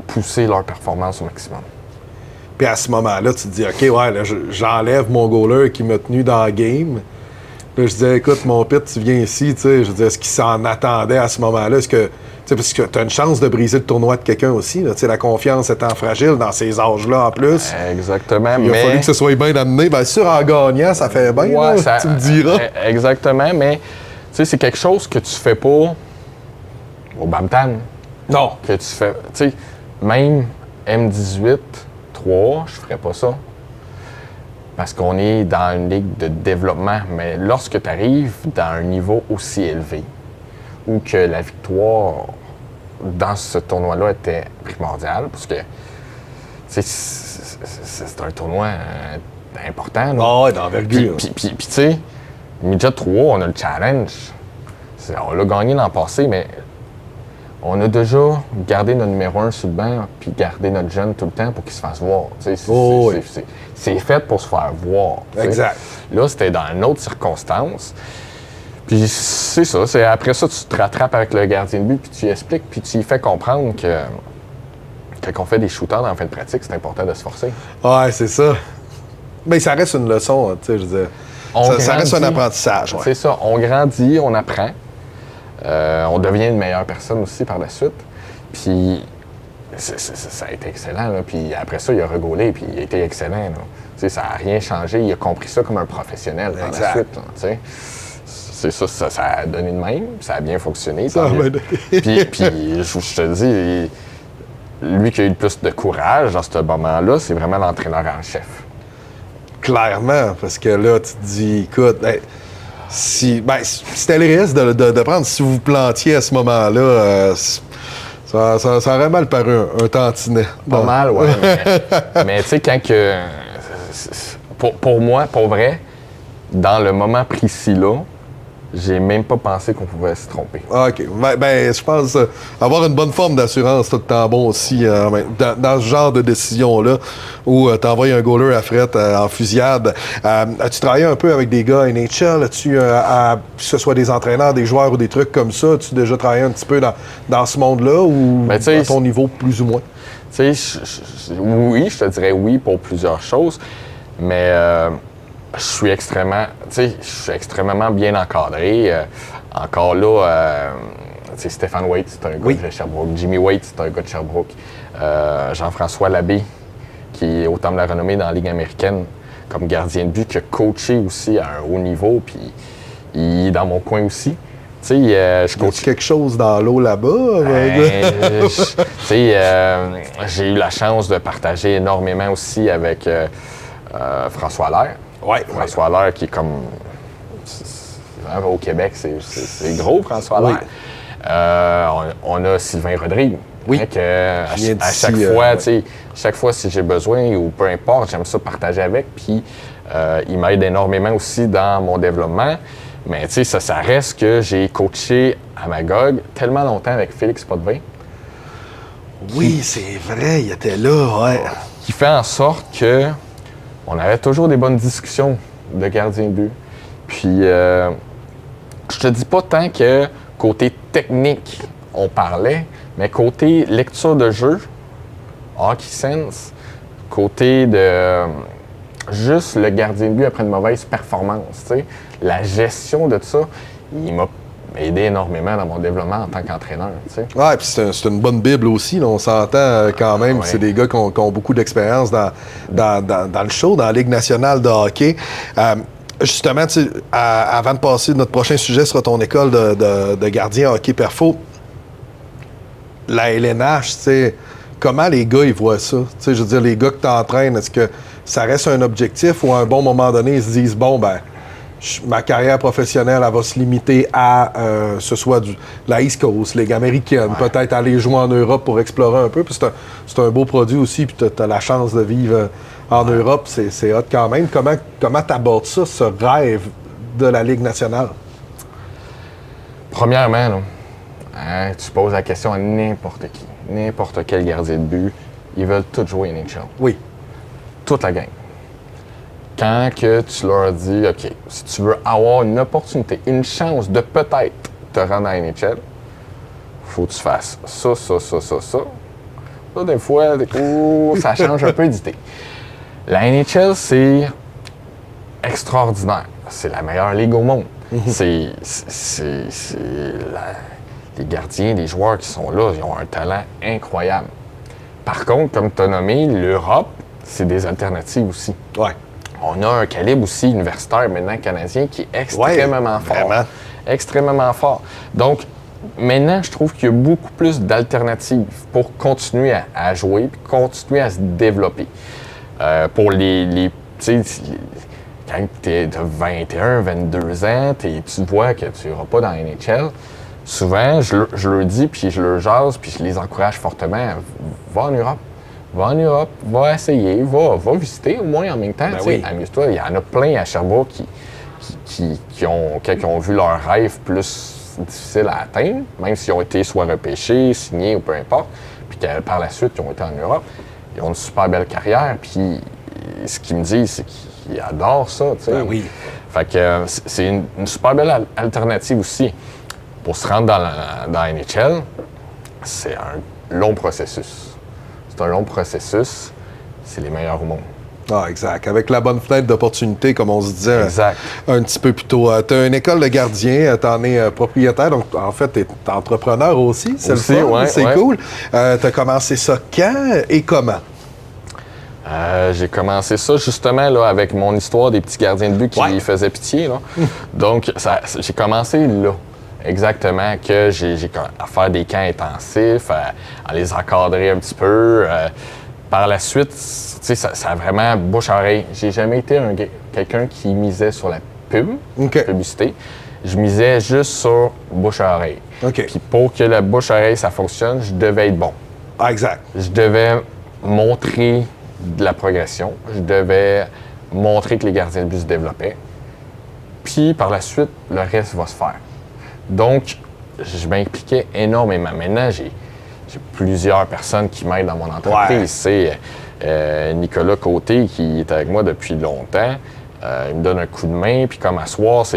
pousser leur performance au maximum. Puis à ce moment-là, tu te dis, OK, ouais, là, j'enlève mon goaler qui m'a tenu dans la game. Là, je disais, écoute, mon pit, tu viens ici, tu sais. Je disais, est-ce qu'il s'en attendait à ce moment-là? Est-ce que. Tu sais, parce que tu as une chance de briser le tournoi de quelqu'un aussi, là, tu sais, la confiance étant fragile dans ces âges-là en plus. Exactement, Il a fallu que ce soit bien amené. Bien sûr, en gagnant, ça fait bien, ouais, là, tu me diras. Exactement, mais. Tu sais, c'est quelque chose que tu fais pas au Bam-Tam. Non. Que tu fais. Tu sais, même M18, 3, je ferais pas ça. Parce qu'on est dans une ligue de développement. Mais lorsque tu arrives dans un niveau aussi élevé, où que la victoire dans ce tournoi-là était primordiale, parce que c'est un tournoi important. Ah ouais, d'envergure. Puis tu sais, Midget 3, on a le challenge. On l'a gagné l'an passé, mais on a déjà gardé notre numéro 1 sur le banc puis gardé notre jeune tout le temps pour qu'il se fasse voir. C'est fait pour se faire voir. Exact. Là, c'était dans une autre circonstance. Puis c'est ça. Après ça, tu te rattrapes avec le gardien de but puis tu lui expliques puis tu lui fais comprendre que quand on fait des shooters dans la fin de pratique, c'est important de se forcer. Ouais, c'est ça. Mais ça reste une leçon, tu sais, je veux dire. Ça reste un apprentissage. Ouais. C'est ça. On grandit, on apprend. On devient une meilleure personne aussi par la suite. Puis ça a été excellent. Là. Puis après ça, il a regaulé, puis il a été excellent. Là. Ça n'a rien changé. Il a compris ça comme un professionnel par la suite. Là, c'est ça a donné de même. Ça a bien fonctionné. Puis je te dis, lui qui a eu le plus de courage dans ce moment-là, c'est vraiment l'entraîneur en chef. Clairement, parce que là, tu te dis, écoute, c'était le risque de prendre, si vous plantiez à ce moment-là, ça aurait mal paru un tantinet. Pas mal, oui. Mais tu sais, quand que. Pour moi, pour vrai, dans le moment précis-là, j'ai même pas pensé qu'on pouvait se tromper. OK. Je pense avoir une bonne forme d'assurance tout le temps bon aussi dans ce genre de décision-là où tu envoies un goaler à fret en fusillade. As-tu travaillé un peu avec des gars NHL? As-tu, que ce soit des entraîneurs, des joueurs ou des trucs comme ça, as-tu déjà travaillé un petit peu dans ce monde-là ou à ton niveau plus ou moins? Oui, je te dirais oui pour plusieurs choses, mais... je suis extrêmement bien encadré. Encore là, Stéphane Waite, c'est un gars de Sherbrooke. Jimmy Waite, c'est un gars de Sherbrooke. Jean-François Labbé, qui est au Temple de la renommée dans la Ligue américaine, comme gardien de but, qui a coaché aussi à un haut niveau, puis il est dans mon coin aussi. Je coach quelque chose dans l'eau là-bas? J'ai eu la chance de partager énormément aussi avec François Allaire. François Allaire qui est comme... au Québec, c'est gros, François Allaire. On a Sylvain Rodrigue. Oui. À chaque fois, si j'ai besoin ou peu importe, j'aime ça partager avec. Puis il m'aide énormément aussi dans mon développement. Mais ça reste que j'ai coaché à Magog tellement longtemps avec Félix Potvin. Oui, c'est vrai, il était là, ouais. Qui fait en sorte que on avait toujours des bonnes discussions de gardien de but. Puis, je te dis pas tant que côté technique, on parlait, mais côté lecture de jeu, hockey sense, côté de juste le gardien de but après une mauvaise performance, la gestion de tout ça, il m'a aidé énormément dans mon développement en tant qu'entraîneur. Oui, puis c'est une bonne Bible aussi. Là, on s'entend quand même. C'est des gars qui ont beaucoup d'expérience dans le show, dans la Ligue nationale de hockey. Justement, avant de passer, notre prochain sujet sera ton école de gardien hockey perfo. La LNH, comment les gars, ils voient ça? Tu sais, je veux dire, les gars que tu entraînes, est-ce que ça reste un objectif ou à un bon moment donné, ils se disent, bon, ben, ma carrière professionnelle, elle va se limiter à, ce soit la East Coast, Ligue américaine, peut-être aller jouer en Europe pour explorer un peu, puis c'est un beau produit aussi, puis tu as la chance de vivre en Europe, c'est hot quand même. Comment tu abordes ça, ce rêve de la Ligue nationale? Premièrement, là, tu poses la question à n'importe qui, n'importe quel gardien de but, ils veulent tous jouer NHL. Oui. Toute la gang. Quand que tu leur dis, OK, si tu veux avoir une opportunité, une chance de peut-être te rendre à NHL, il faut que tu fasses ça. Là, des fois, ça change un peu d'idée. La NHL, c'est extraordinaire. C'est la meilleure ligue au monde. Les gardiens, les joueurs qui sont là, ils ont un talent incroyable. Par contre, comme tu as nommé, l'Europe, c'est des alternatives aussi. Ouais. On a un calibre aussi universitaire maintenant canadien qui est extrêmement fort. Vraiment. Extrêmement fort. Donc, maintenant, je trouve qu'il y a beaucoup plus d'alternatives pour continuer à jouer et continuer à se développer. Pour les tu sais, quand tu as 21, 22 ans, tu vois que tu n'iras pas dans la NHL, souvent, je leur dis, puis je leur jase, puis je les encourage fortement, va en Europe. Va en Europe, va essayer, va visiter au moins en même temps. Ben oui. Amuse-toi. Il y en a plein à Sherbrooke qui ont vu leur rêve plus difficile à atteindre, même s'ils ont été soit repêchés, signés ou peu importe, puis que par la suite, ils ont été en Europe. Ils ont une super belle carrière, puis ce qu'ils me disent, c'est qu'ils adorent ça. Ben oui. Fait que c'est une super belle alternative aussi. Pour se rendre dans la NHL, c'est un long processus. C'est un long processus. C'est les meilleurs au monde. Ah, exact. Avec la bonne fenêtre d'opportunité, comme on se disait un petit peu plus tôt. Tu as une école de gardien, tu en es propriétaire, donc en fait, tu es entrepreneur aussi. C'est aussi, le fun, ouais, c'est cool. Tu as commencé ça quand et comment? J'ai commencé ça justement là, avec mon histoire des petits gardiens de but qui faisaient pitié. Là. Donc, j'ai commencé là. Exactement, que j'ai à faire des camps intensifs, à les encadrer un petit peu. Par la suite, tu sais, ça a vraiment bouche-oreille. J'ai jamais été quelqu'un qui misait sur la publicité. Je misais juste sur bouche-oreille. Puis pour que la bouche-oreille, ça fonctionne, je devais être bon. Ah, exact. Je devais montrer de la progression. Je devais montrer que les gardiens de but se développaient. Puis par la suite, le reste va se faire. Donc, je m'impliquais énormément. Maintenant, j'ai plusieurs personnes qui m'aident dans mon entreprise. C'est Nicolas Côté qui est avec moi depuis longtemps. Il me donne un coup de main. Puis comme à soir,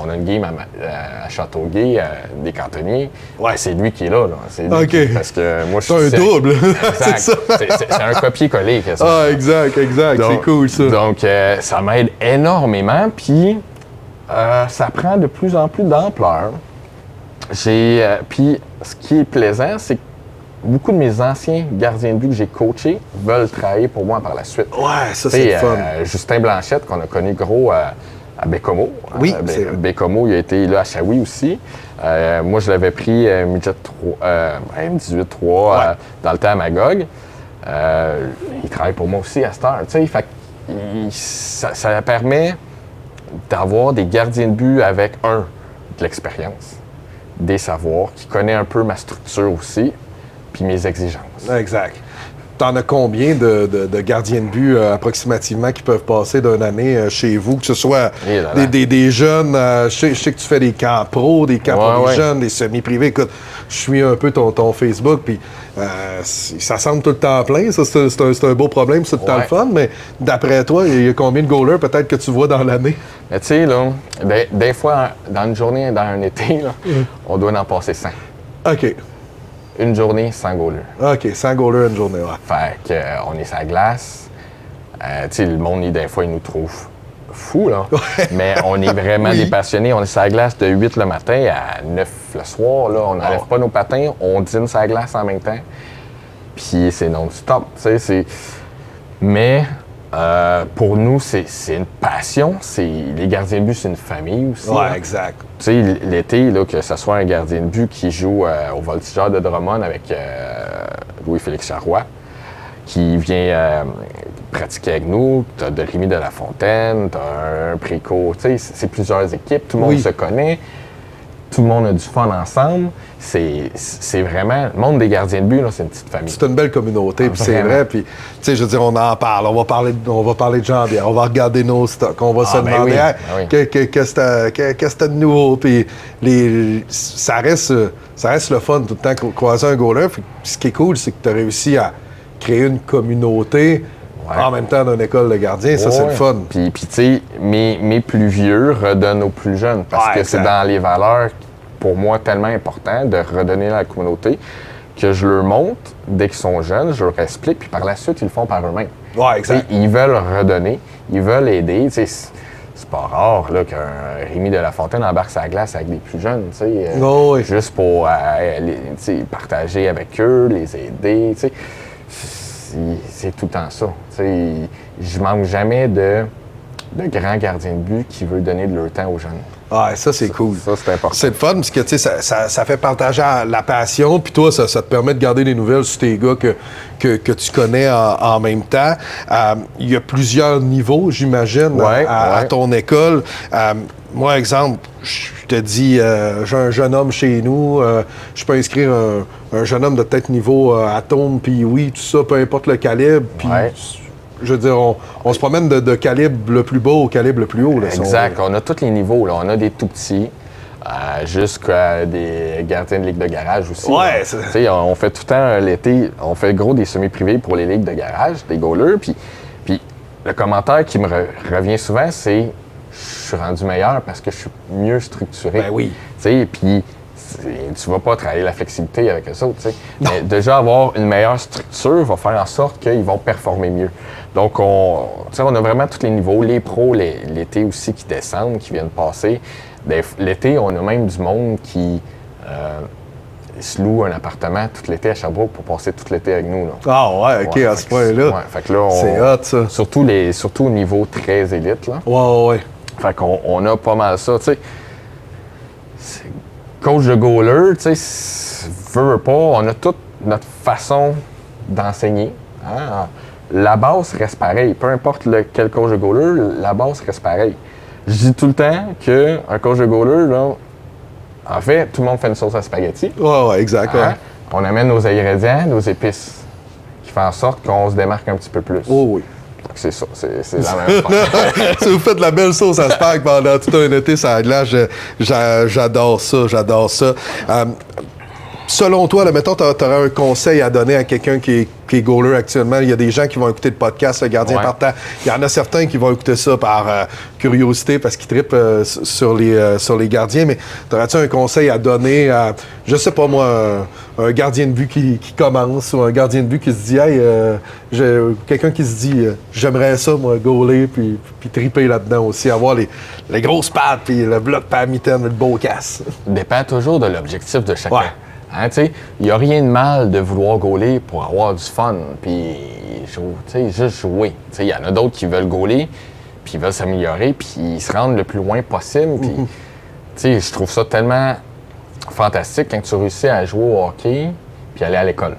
on a une game à Châteauguay, des cantonniers. C'est lui qui est là. C'est lui parce que moi, je suis... C'est un double. Exact. C'est un copier-coller. Ah, exact. Donc, c'est cool, ça. Donc, ça m'aide énormément. Puis... ça prend de plus en plus d'ampleur. Puis, ce qui est plaisant, c'est que beaucoup de mes anciens gardiens de but que j'ai coachés veulent travailler pour moi par la suite. Ouais, ça, c'est le fun. Justin Blanchette, qu'on a connu gros à Bécomo. Oui, Bécomo, il a été là à Shawi aussi. Moi, je l'avais pris midget 18-3 dans le temps à Magog. Il travaille pour moi aussi à Star. Ça permet d'avoir des gardiens de but avec, de l'expérience, des savoirs, qui connaît un peu ma structure aussi, puis mes exigences. Exact. T'en as combien de gardiens de but approximativement qui peuvent passer d'une année chez vous, que ce soit des jeunes, je sais que tu fais des camps pro, des camps pour les jeunes, des semi-privés. Écoute, je suis un peu ton Facebook, puis ça semble tout le temps plein. Ça, c'est un beau problème, c'est tout le temps le fun, mais d'après toi, il y a combien de goalers peut-être que tu vois dans l'année? Mais tu sais, là, des fois, dans une journée, dans un été, là, on doit en passer 100. OK. Une journée, 100 goalers. OK, 100 goalers une journée, Fait qu'on est sur la glace. Tu sais, le monde, des fois, il nous trouve fous, là. Mais on est vraiment des passionnés. On est sur la glace de 8 le matin à 9 le soir, là. On n'enlève pas nos patins, on dîne sur la glace en même temps. Puis c'est non-stop, tu sais. Mais pour nous, c'est une passion. Les gardiens de but, c'est une famille aussi. Ouais, exact. Tu sais, l'été, là, que ce soit un gardien de but qui joue au Voltigeur de Drummond avec Louis-Félix Charrois, qui vient pratiquer avec nous. Tu as de Rémi de la Fontaine, tu as un Préco. Tu sais, c'est plusieurs équipes. Tout le monde se connaît. Tout le monde a du fun ensemble. C'est vraiment... Le monde des gardiens de but, là, c'est une petite famille. C'est une belle communauté, puis c'est vrai. Puis, tu sais, je veux dire, on en parle. On va parler de Jean-Pierre. On va regarder nos stocks. On va se demander qu'est-ce que t'as de nouveau. Puis, ça reste le fun tout le temps croiser un goaler. Puis, ce qui est cool, c'est que tu as réussi à créer une communauté en même temps d'une école de gardiens. Ça, c'est le fun. Puis tu sais, mes plus vieux redonnent aux plus jeunes. Parce que c'est dans les valeurs, pour moi, tellement important de redonner à la communauté que je leur montre dès qu'ils sont jeunes, je leur explique, puis par la suite, ils le font par eux-mêmes. Ouais, exact. Ils veulent redonner, ils veulent aider. C'est pas rare là, qu'un Rémi de la Fontaine embarque sa glace avec les plus jeunes, juste pour partager avec eux, les aider. C'est tout le temps ça. Je manque jamais de grands gardiens de but qui veulent donner de leur temps aux jeunes. Ah, ça, c'est cool. Ça, c'est important. C'est le fun parce que ça fait partager la passion. Puis toi, ça te permet de garder des nouvelles sur tes gars que tu connais en même temps. Il y a plusieurs niveaux, j'imagine, à ton école. Moi, exemple, je te dis, j'ai un jeune homme chez nous. Je peux inscrire un jeune homme de peut-être niveau atome, puis oui, tout ça, peu importe le calibre. Puis, je veux dire, on se promène de calibre le plus bas au calibre le plus haut. Là, exact. On a tous les niveaux. Là. On a des tout petits jusqu'à des gardiens de ligue de garage aussi. Ouais, on fait tout le temps l'été, on fait gros des semi-privés pour les ligues de garage, des goalers. Puis le commentaire qui me revient souvent, c'est « je suis rendu meilleur parce que je suis mieux structuré. » Ben oui. Puis tu vas pas travailler la flexibilité avec eux autres. Mais déjà, avoir une meilleure structure va faire en sorte qu'ils vont performer mieux. Donc, on a vraiment tous les niveaux. Les pros, l'été aussi, qui descendent, qui viennent passer. L'été, on a même du monde qui se loue un appartement tout l'été à Sherbrooke pour passer tout l'été avec nous. Là. Ah ouais, OK, à ce point-là. Fait que là, c'est hot, ça. Surtout au niveau très élite. Là. Ouais. Fait qu'on a pas mal ça. Tu sais, coach de goaler, tu sais, veut pas, on a toute notre façon d'enseigner. Hein? La base reste pareille. Peu importe quel coach de goaler, la base reste pareille. Je dis tout le temps qu'un coach de goaler, là, en fait, tout le monde fait une sauce à spaghetti. Ouais, exact. Hein? On amène nos ingrédients, nos épices, qui font en sorte qu'on se démarque un petit peu plus. Oh oui. Donc c'est ça, c'est la même chose. Si vous faites de la belle sauce à spag pendant tout un été, ça glace, j'adore ça. Selon toi, là, mettons, tu aurais un conseil à donner à quelqu'un qui est goaler actuellement. Il y a des gens qui vont écouter le podcast, le gardien partant. Il y en a certains qui vont écouter ça par curiosité parce qu'ils trippent sur les gardiens. Mais aurais-tu un conseil à donner à, je sais pas moi, un gardien de but qui commence ou un gardien de but qui se dit, hey, quelqu'un qui se dit, j'aimerais ça, moi, goaler puis tripper là-dedans aussi, avoir les grosses pattes puis le bloc par mitaine, le beau casse. Dépend toujours de l'objectif de chacun. Ouais. Hein, il n'y a rien de mal de vouloir goaler pour avoir du fun, puis juste jouer. Il y en a d'autres qui veulent goaler, puis ils veulent s'améliorer, puis ils se rendent le plus loin possible. Puis, je trouve ça tellement fantastique quand tu réussis à jouer au hockey puis aller à l'école.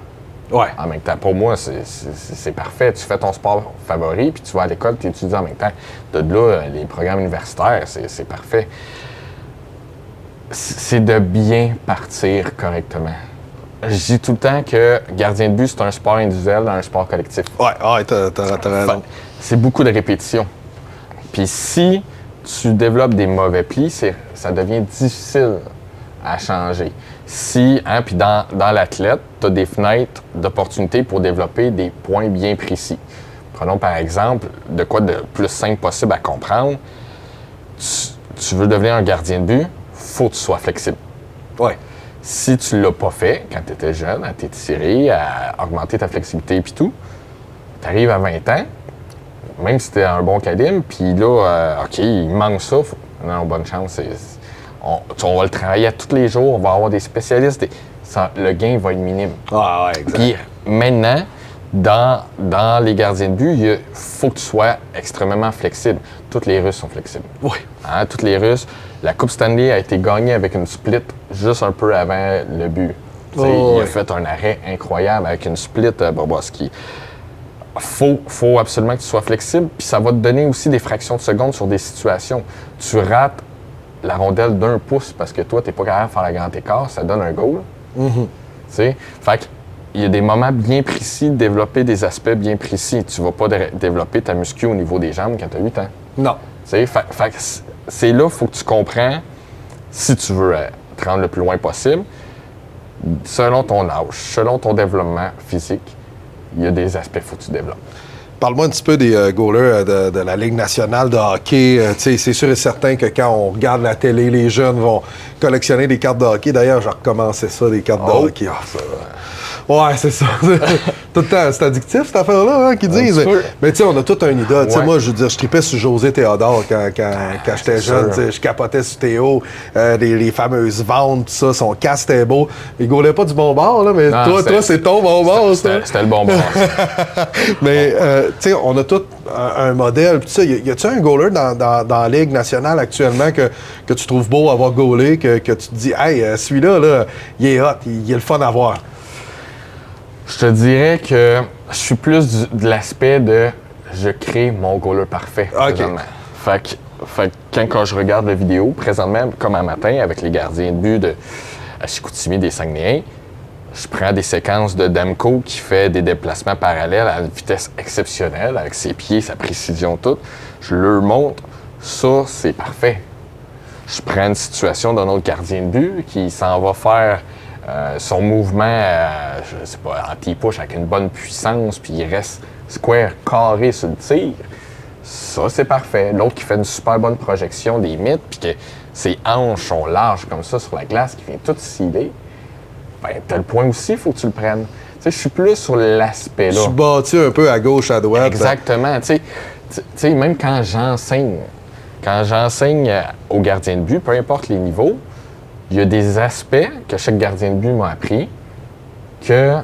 Ouais. En même temps, pour moi, c'est parfait. Tu fais ton sport favori, puis tu vas à l'école, tu étudies en même temps. De là, les programmes universitaires, c'est parfait. C'est de bien partir correctement. Je dis tout le temps que gardien de but, c'est un sport individuel dans un sport collectif. Ouais, t'as raison. C'est beaucoup de répétitions. Puis si tu développes des mauvais plis, ça devient difficile à changer. Puis dans l'athlète, tu as des fenêtres d'opportunité pour développer des points bien précis. Prenons par exemple de quoi de plus simple possible à comprendre. Tu veux devenir un gardien de but, faut que tu sois flexible. Ouais. Si tu l'as pas fait quand tu étais jeune, à t'étirer, à augmenter ta flexibilité et tout, tu arrives à 20 ans, même si tu es un bon calibre, puis là, OK, il manque ça. Non, bonne chance. On va le travailler à tous les jours, on va avoir des spécialistes. Le gain va être minime. Ah ouais, exact. Puis maintenant, dans les gardiens de but, il faut que tu sois extrêmement flexible. Toutes les Russes sont flexibles. Oui. Hein, toutes les Russes. La Coupe Stanley a été gagnée avec une split juste un peu avant le but. Il a fait un arrêt incroyable avec une split Bobrovski. Faut absolument que tu sois flexible, puis ça va te donner aussi des fractions de seconde sur des situations. Tu rates la rondelle d'1 pouce parce que toi, tu n'es pas capable de faire la grande écart, ça donne un goal. Fait qu'il y a des moments bien précis de développer des aspects bien précis. Tu ne vas pas développer ta muscu au niveau des jambes quand tu as 8 ans. Non. Fait que c'est là, il faut que tu comprends, si tu veux te rendre le plus loin possible, selon ton âge, selon ton développement physique, il y a des aspects qu'il faut que tu développes. Parle-moi un petit peu des goalers de la Ligue nationale de hockey. C'est sûr et certain que quand on regarde la télé, les jeunes vont collectionner des cartes de hockey. D'ailleurs, j'ai recommencé ça, des cartes de hockey. Ouais, c'est ça. Tout le temps, c'est addictif, cette affaire-là, hein, qu'ils disent. Mais tu sais, on a tout un idole. Ouais. Moi, je veux dire, je tripais sur José Théodore quand j'étais jeune. Je capotais sur Théo, les fameuses ventes, tout ça, son casque était beau. Il gaulait pas du bon bord, là, mais non, toi, c'est ton bon bord. C'était le bon bord. Mais, tu sais, on a tout un modèle. Tout ça. Y a-tu un goaler dans la Ligue nationale actuellement que tu trouves beau avoir gaulé, que tu te dis, hey, celui-là, là, il est hot, il est le fun à voir? Je te dirais que je suis plus de l'aspect de je crée mon goaler parfait. Présentement. Fait que quand je regarde la vidéo, présentement, comme un matin, avec les gardiens de but de Chicoutimi des Saguenayens, je prends des séquences de Demko qui fait des déplacements parallèles à une vitesse exceptionnelle, avec ses pieds, sa précision toute. Je leur montre, ça, c'est parfait. Je prends une situation d'un autre gardien de but qui s'en va faire son mouvement, je sais pas, anti-push avec une bonne puissance, puis il reste square, carré sur le tir. Ça, c'est parfait. L'autre qui fait une super bonne projection des mythes, puis que ses hanches sont larges comme ça sur la glace, qui vient tout sciller. Ben, tel point aussi, il faut que tu le prennes. Tu sais, je suis plus sur l'aspect là. Je suis bâti un peu à gauche, à droite. Exactement. Tu sais, même quand j'enseigne aux gardiens de but, peu importe les niveaux, il y a des aspects que chaque gardien de but m'a appris que,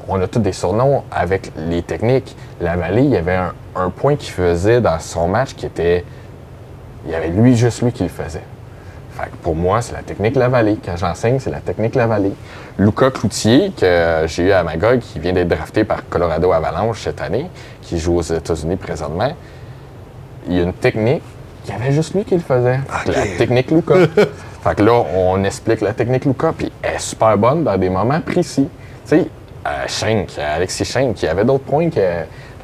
on a tous des surnoms avec les techniques. Lavallée, il y avait un point qu'il faisait dans son match qui était... Il y avait juste lui qui le faisait. Fait que pour moi, c'est la technique Lavallée. Quand j'enseigne, c'est la technique Lavallée. Luca Cloutier, que j'ai eu à Magog, qui vient d'être drafté par Colorado Avalanche cette année, qui joue aux États-Unis présentement, il y a une technique, il y avait juste lui qui le faisait. Okay. La technique Luca. Fait que là, on explique la technique Luca, puis elle est super bonne dans des moments précis. Tu sais, Alexis Schenk, il y avait d'autres points que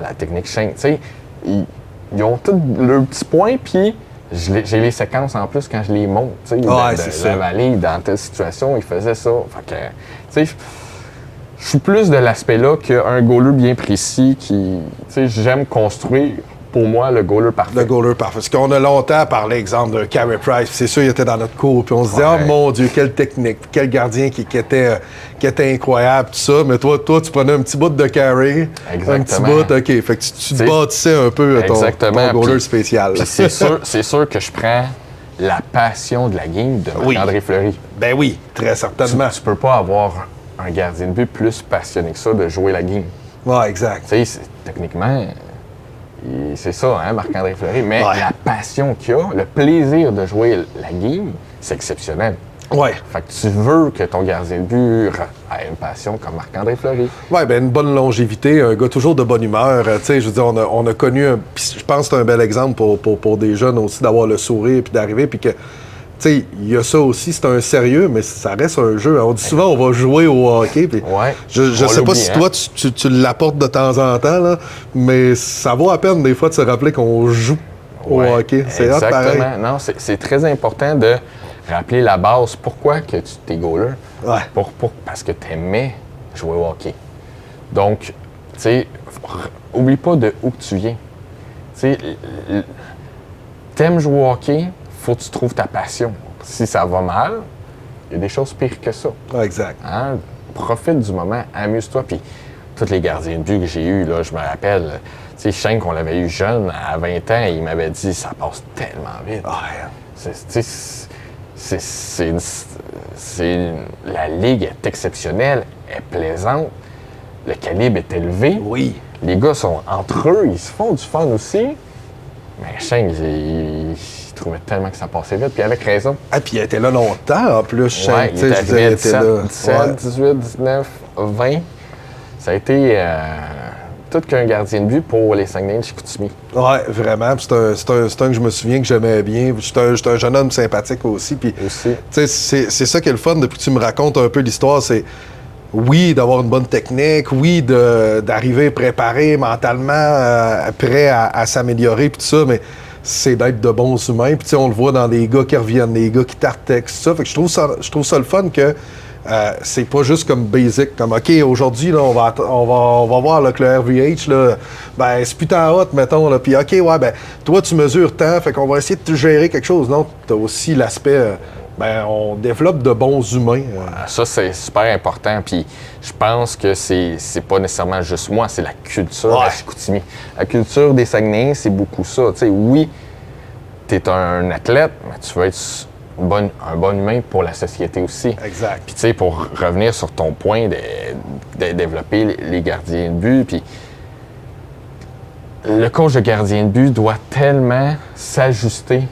la technique Schenk. Tu sais, ils ont tous leurs petits points, puis j'ai les séquences en plus quand je les monte. Tu sais, Lavallée, dans telle situation, il faisait ça. Fait que, tu sais, je suis plus de l'aspect-là qu'un goaler bien précis qui, tu sais, j'aime construire. Pour moi, le goaler parfait. Le goaler parfait. Parce qu'on a longtemps parlé, exemple, d'un Carey Price. C'est sûr, il était dans notre cours. Puis on se disait, oh mon Dieu, quelle technique. Quel gardien qui était incroyable, tout ça. Mais toi, tu prenais un petit bout de Carey. Exactement. Un petit bout, OK. Fait que tu te bâtissais un peu ton goaler spécial. Puis c'est sûr que je prends la passion de la game de Marc-André Fleury. Ben oui, très certainement. Tu peux pas avoir un gardien de but plus passionné que ça de jouer la game. Ouais, exact. Tu sais, techniquement... C'est ça, hein, Marc-André Fleury. Mais la passion qu'il a, le plaisir de jouer la game, c'est exceptionnel. Ouais. Fait que tu veux que ton gardien de but ait une passion comme Marc-André Fleury. Oui, bien, une bonne longévité, un gars toujours de bonne humeur. Tu sais, je veux dire, on a connu, je pense que c'est un bel exemple pour des jeunes aussi, d'avoir le sourire puis d'arriver, puis que, tu sais, il y a ça aussi, c'est un sérieux, mais ça reste un jeu. On dit souvent, on va jouer au hockey. Puis je sais pas si toi, tu l'apportes de temps en temps, là, mais ça vaut à peine des fois de se rappeler qu'on joue au hockey. C'est hot, pareil. Exactement. Non, c'est très important de rappeler la base. Pourquoi que tu t'es goaler? Ouais. Parce que tu aimais jouer au hockey. Donc, tu sais, oublie pas de où tu viens. Tu sais, t'aimes jouer au hockey, faut que tu trouves ta passion. Si ça va mal, il y a des choses pires que ça. Exact. Hein? Profite du moment, amuse-toi. Puis, tous les gardiens de but que j'ai eus, là, je me rappelle, tu sais, Schenk, on l'avait eu jeune, à 20 ans, il m'avait dit, ça passe tellement vite. La ligue est exceptionnelle, est plaisante, le calibre est élevé. Oui. Les gars sont entre eux, ils se font du fun aussi. Mais Schenk, il trouvait tellement que ça passait vite, puis avec raison. Ah, puis il était là longtemps, en plus. Ouais, il était arrivé à 17, 18, 19, 20. Ça a été tout qu'un gardien de but pour les Saguenay de Chicoutimi. Oui, vraiment. C'est un que je me souviens que j'aimais bien. J'étais un jeune homme sympathique aussi. Puis, c'est ça qui est le fun depuis que tu me racontes un peu l'histoire. C'est, oui, d'avoir une bonne technique, oui, d'arriver préparé mentalement, prêt à s'améliorer, puis tout ça, mais c'est d'être de bons humains. Puis, on le voit dans des gars qui reviennent, des gars qui tartexent, tout ça. Fait que je trouve ça le fun que c'est pas juste comme basic, comme OK, aujourd'hui, là, on va voir là, que le RVH, là, ben, c'est plus tant hot, mettons, là, puis OK, ouais, ben, toi, tu mesures tant, fait qu'on va essayer de te gérer quelque chose. Non, t'as aussi l'aspect, ben, on développe de bons humains. Ça, c'est super important, puis je pense que c'est pas nécessairement juste moi, c'est la culture à Chicoutimi. La culture des Saguenayens, c'est beaucoup ça. Tu sais, oui, t'es un athlète, mais tu veux être un bon humain pour la société aussi. Exact. Puis, tu sais, pour revenir sur ton point de développer les gardiens de but, puis le coach de gardien de but doit tellement s'ajuster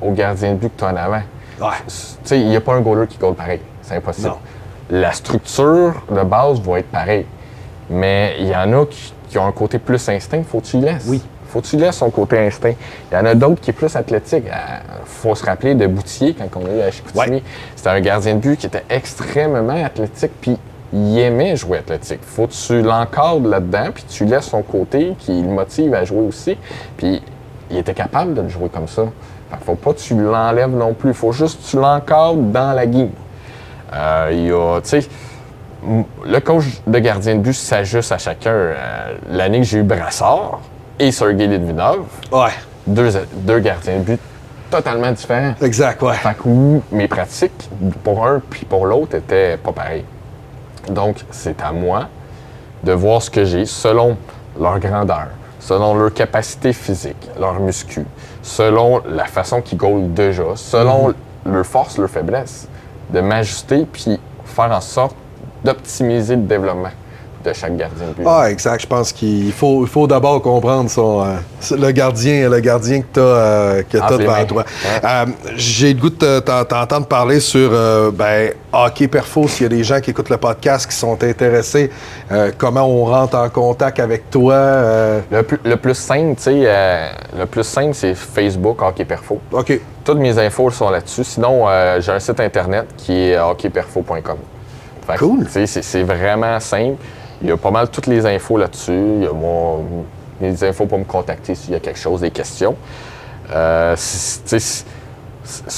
au gardien de but que tu as en avant. Ouais. Tu sais, il n'y a pas un goaler qui goal pareil. C'est impossible. Non. La structure de base va être pareille. Mais il y en a qui ont un côté plus instinct, faut que tu laisses. Oui. Faut que tu laisses son côté instinct. Il y en a d'autres qui est plus athlétique. Faut se rappeler de Boutier, quand on est à Chicoutimi. Ouais. C'était un gardien de but qui était extrêmement athlétique, puis il aimait jouer athlétique. Faut que tu l'encadres là-dedans, puis tu laisses son côté qui le motive à jouer aussi. Puis il était capable de le jouer comme ça. Faut pas que tu l'enlèves non plus. Faut juste que tu l'encadres dans la game. Il y a, tu sais, le coach de gardien de but s'ajuste à chacun. L'année que j'ai eu Brassard et Sergei Litvinov, deux gardiens de but totalement différents. Exact, ouais. Fait que mes pratiques, pour un puis pour l'autre, étaient pas pareilles. Donc, c'est à moi de voir ce que j'ai selon leur grandeur, selon leur capacité physique, leur muscu, selon la façon qu'ils goalent déjà, selon leur force, leur faiblesse, de m'ajuster puis faire en sorte d'optimiser le développement de chaque gardien de but. Ah, exact. Je pense qu'il faut d'abord comprendre le gardien que tu as devant toi. Ouais. J'ai le goût de t'entendre parler sur hockey perfo. S'il y a des gens qui écoutent le podcast qui sont intéressés, comment on rentre en contact avec toi? Le plus simple, tu sais, c'est Facebook Hockey Perfo. OK. Toutes mes infos sont là-dessus. Sinon, j'ai un site internet qui est hockeyperfo.com. Cool. C'est vraiment simple. Il y a pas mal toutes les infos là-dessus. Il y a les infos pour me contacter s'il y a quelque chose, des questions. Ce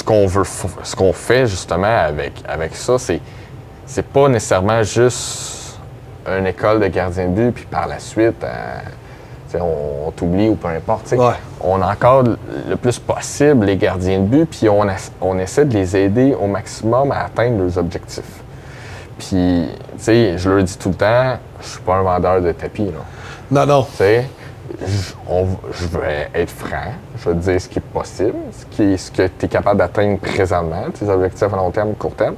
qu'on fait justement avec ça, c'est pas nécessairement juste une école de gardien de but, puis par la suite, on t'oublie ou peu importe. Ouais. On encadre le plus possible les gardiens de but, puis on essaie de les aider au maximum à atteindre leurs objectifs. Puis, tu sais, je leur dis tout le temps, je suis pas un vendeur de tapis, là. Non. Tu sais, je vais être franc, je vais te dire ce qui est possible, ce que tu es capable d'atteindre présentement, tes objectifs à long terme, court terme.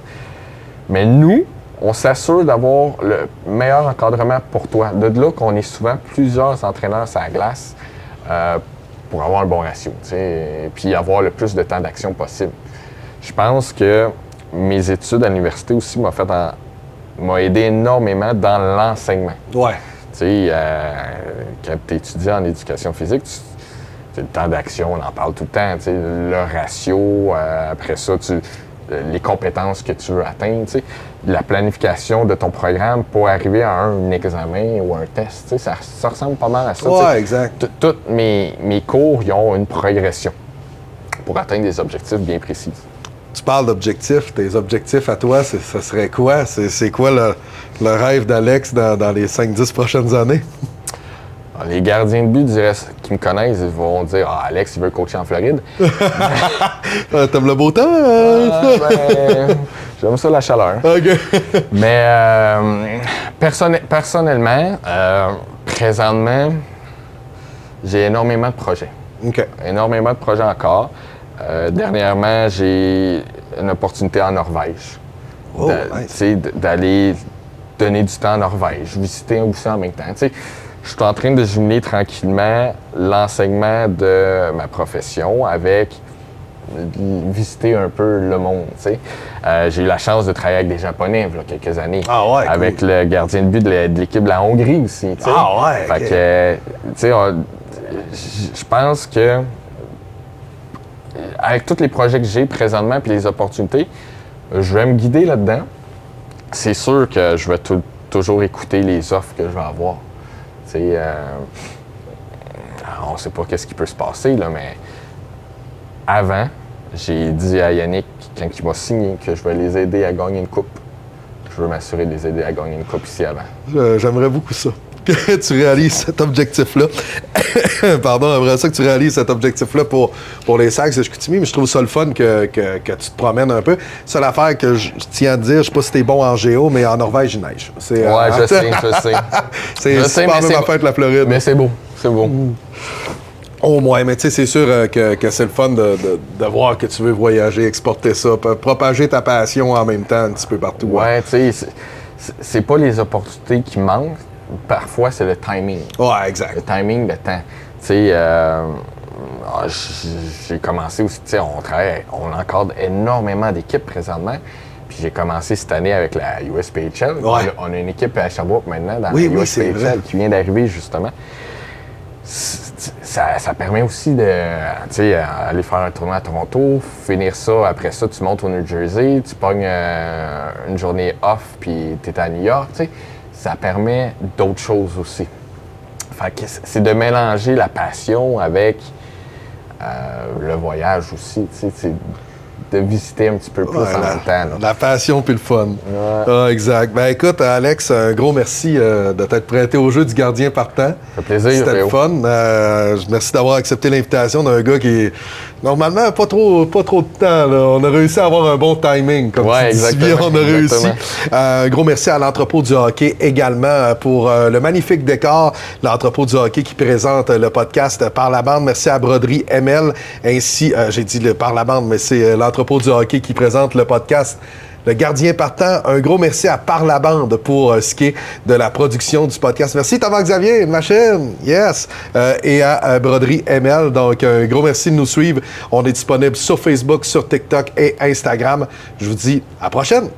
Mais nous, on s'assure d'avoir le meilleur encadrement pour toi. De là qu'on est souvent plusieurs entraîneurs sur la glace pour avoir un bon ratio, tu sais, puis avoir le plus de temps d'action possible. Je pense que mes études à l'université aussi m'ont aidé énormément dans l'enseignement. Ouais. Tu sais, quand tu étudies en éducation physique, le temps d'action, on en parle tout le temps. Tu sais, le ratio, après ça, les compétences que tu veux atteindre, tu sais, la planification de ton programme pour arriver à un examen ou un test. Tu sais, ça ressemble pas mal à ça. Ouais, exact. Tous mes cours, ils ont une progression pour atteindre des objectifs bien précis. Tu parles d'objectifs. Tes objectifs à toi, ça serait quoi? C'est quoi le rêve d'Alex dans les 5-10 prochaines années? Les gardiens de but qui me connaissent, ils vont dire « Ah, Alex, il veut coacher en Floride. » T'aimes le beau temps? J'aime ça, la chaleur. OK. Mais personnellement, présentement, j'ai énormément de projets. OK. Énormément de projets encore. Dernièrement, j'ai une opportunité en Norvège. Oh, nice. D'aller donner du temps en Norvège, visiter aussi en même temps. T'sais, je suis en train de jumeler tranquillement l'enseignement de ma profession avec visiter un peu le monde, tu sais. J'ai eu la chance de travailler avec des Japonais il y a quelques années. Ah ouais, avec cool. le gardien de but de l'équipe de la Hongrie aussi, tu sais. Ah ouais, fait que, tu sais, je pense que avec tous les projets que j'ai présentement et les opportunités, je vais me guider là-dedans. C'est sûr que je vais toujours écouter les offres que je vais avoir. Tu sais, on ne sait pas qu'est-ce qui peut se passer, là, mais avant, j'ai dit à Yannick, quand il m'a signé, que je vais les aider à gagner une coupe. Je veux m'assurer de les aider à gagner une coupe ici avant. J'aimerais beaucoup ça. Que tu réalises cet objectif-là. Pardon, j'aimerais ça que tu réalises cet objectif-là pour les Sags de Chicoutimi, mais je trouve ça le fun que tu te promènes un peu. Seule affaire que je tiens à te dire, je sais pas si t'es bon en géo, mais en Norvège, il neige. Je sais. C'est super même affaire que la Floride. Mais c'est beau, c'est beau. Au moins, mais tu sais, c'est sûr que c'est le fun de voir que tu veux voyager, exporter ça, propager ta passion en même temps un petit peu partout. Ouais, tu sais, c'est pas les opportunités qui manquent. Parfois, c'est le timing. Ouais, exact. Le timing de temps. Tu sais, j'ai commencé aussi, tu sais, on encadre énormément d'équipes présentement. Puis j'ai commencé cette année avec la USPHL. Ouais. On a une équipe à Sherbrooke maintenant dans la USPHL qui vient d'arriver justement. Ça permet aussi de, tu sais, aller faire un tournoi à Toronto, finir ça, après ça, tu montes au New Jersey, tu pognes une journée off, puis tu es à New York, tu sais. Ça permet d'autres choses aussi. Fait que c'est de mélanger la passion avec le voyage aussi, tu sais, de visiter un petit peu plus en même temps. Là. La passion puis le fun. Ouais. Ah, exact. Ben écoute, Alex, un gros merci de t'être prêté au jeu du gardien partant. Ça fait plaisir. C'était le fun. Merci d'avoir accepté l'invitation d'un gars qui est normalement pas trop de temps. Là. On a réussi à avoir un bon timing, comme tu dis si bien, on a réussi. Un gros merci à l'entrepôt du hockey également pour le magnifique décor. L'entrepôt du hockey qui présente le podcast Par la bande. Merci à Broderie ML. Ainsi, j'ai dit le Par la bande, mais c'est l'entrepôt du hockey qui présente le podcast Le Gardien partant. Un gros merci à Par la bande pour ce qui est de la production du podcast. Merci Thomas Xavier, une machine, yes! Et à Broderie ML. Donc, un gros merci de nous suivre. On est disponible sur Facebook, sur TikTok et Instagram. Je vous dis à la prochaine!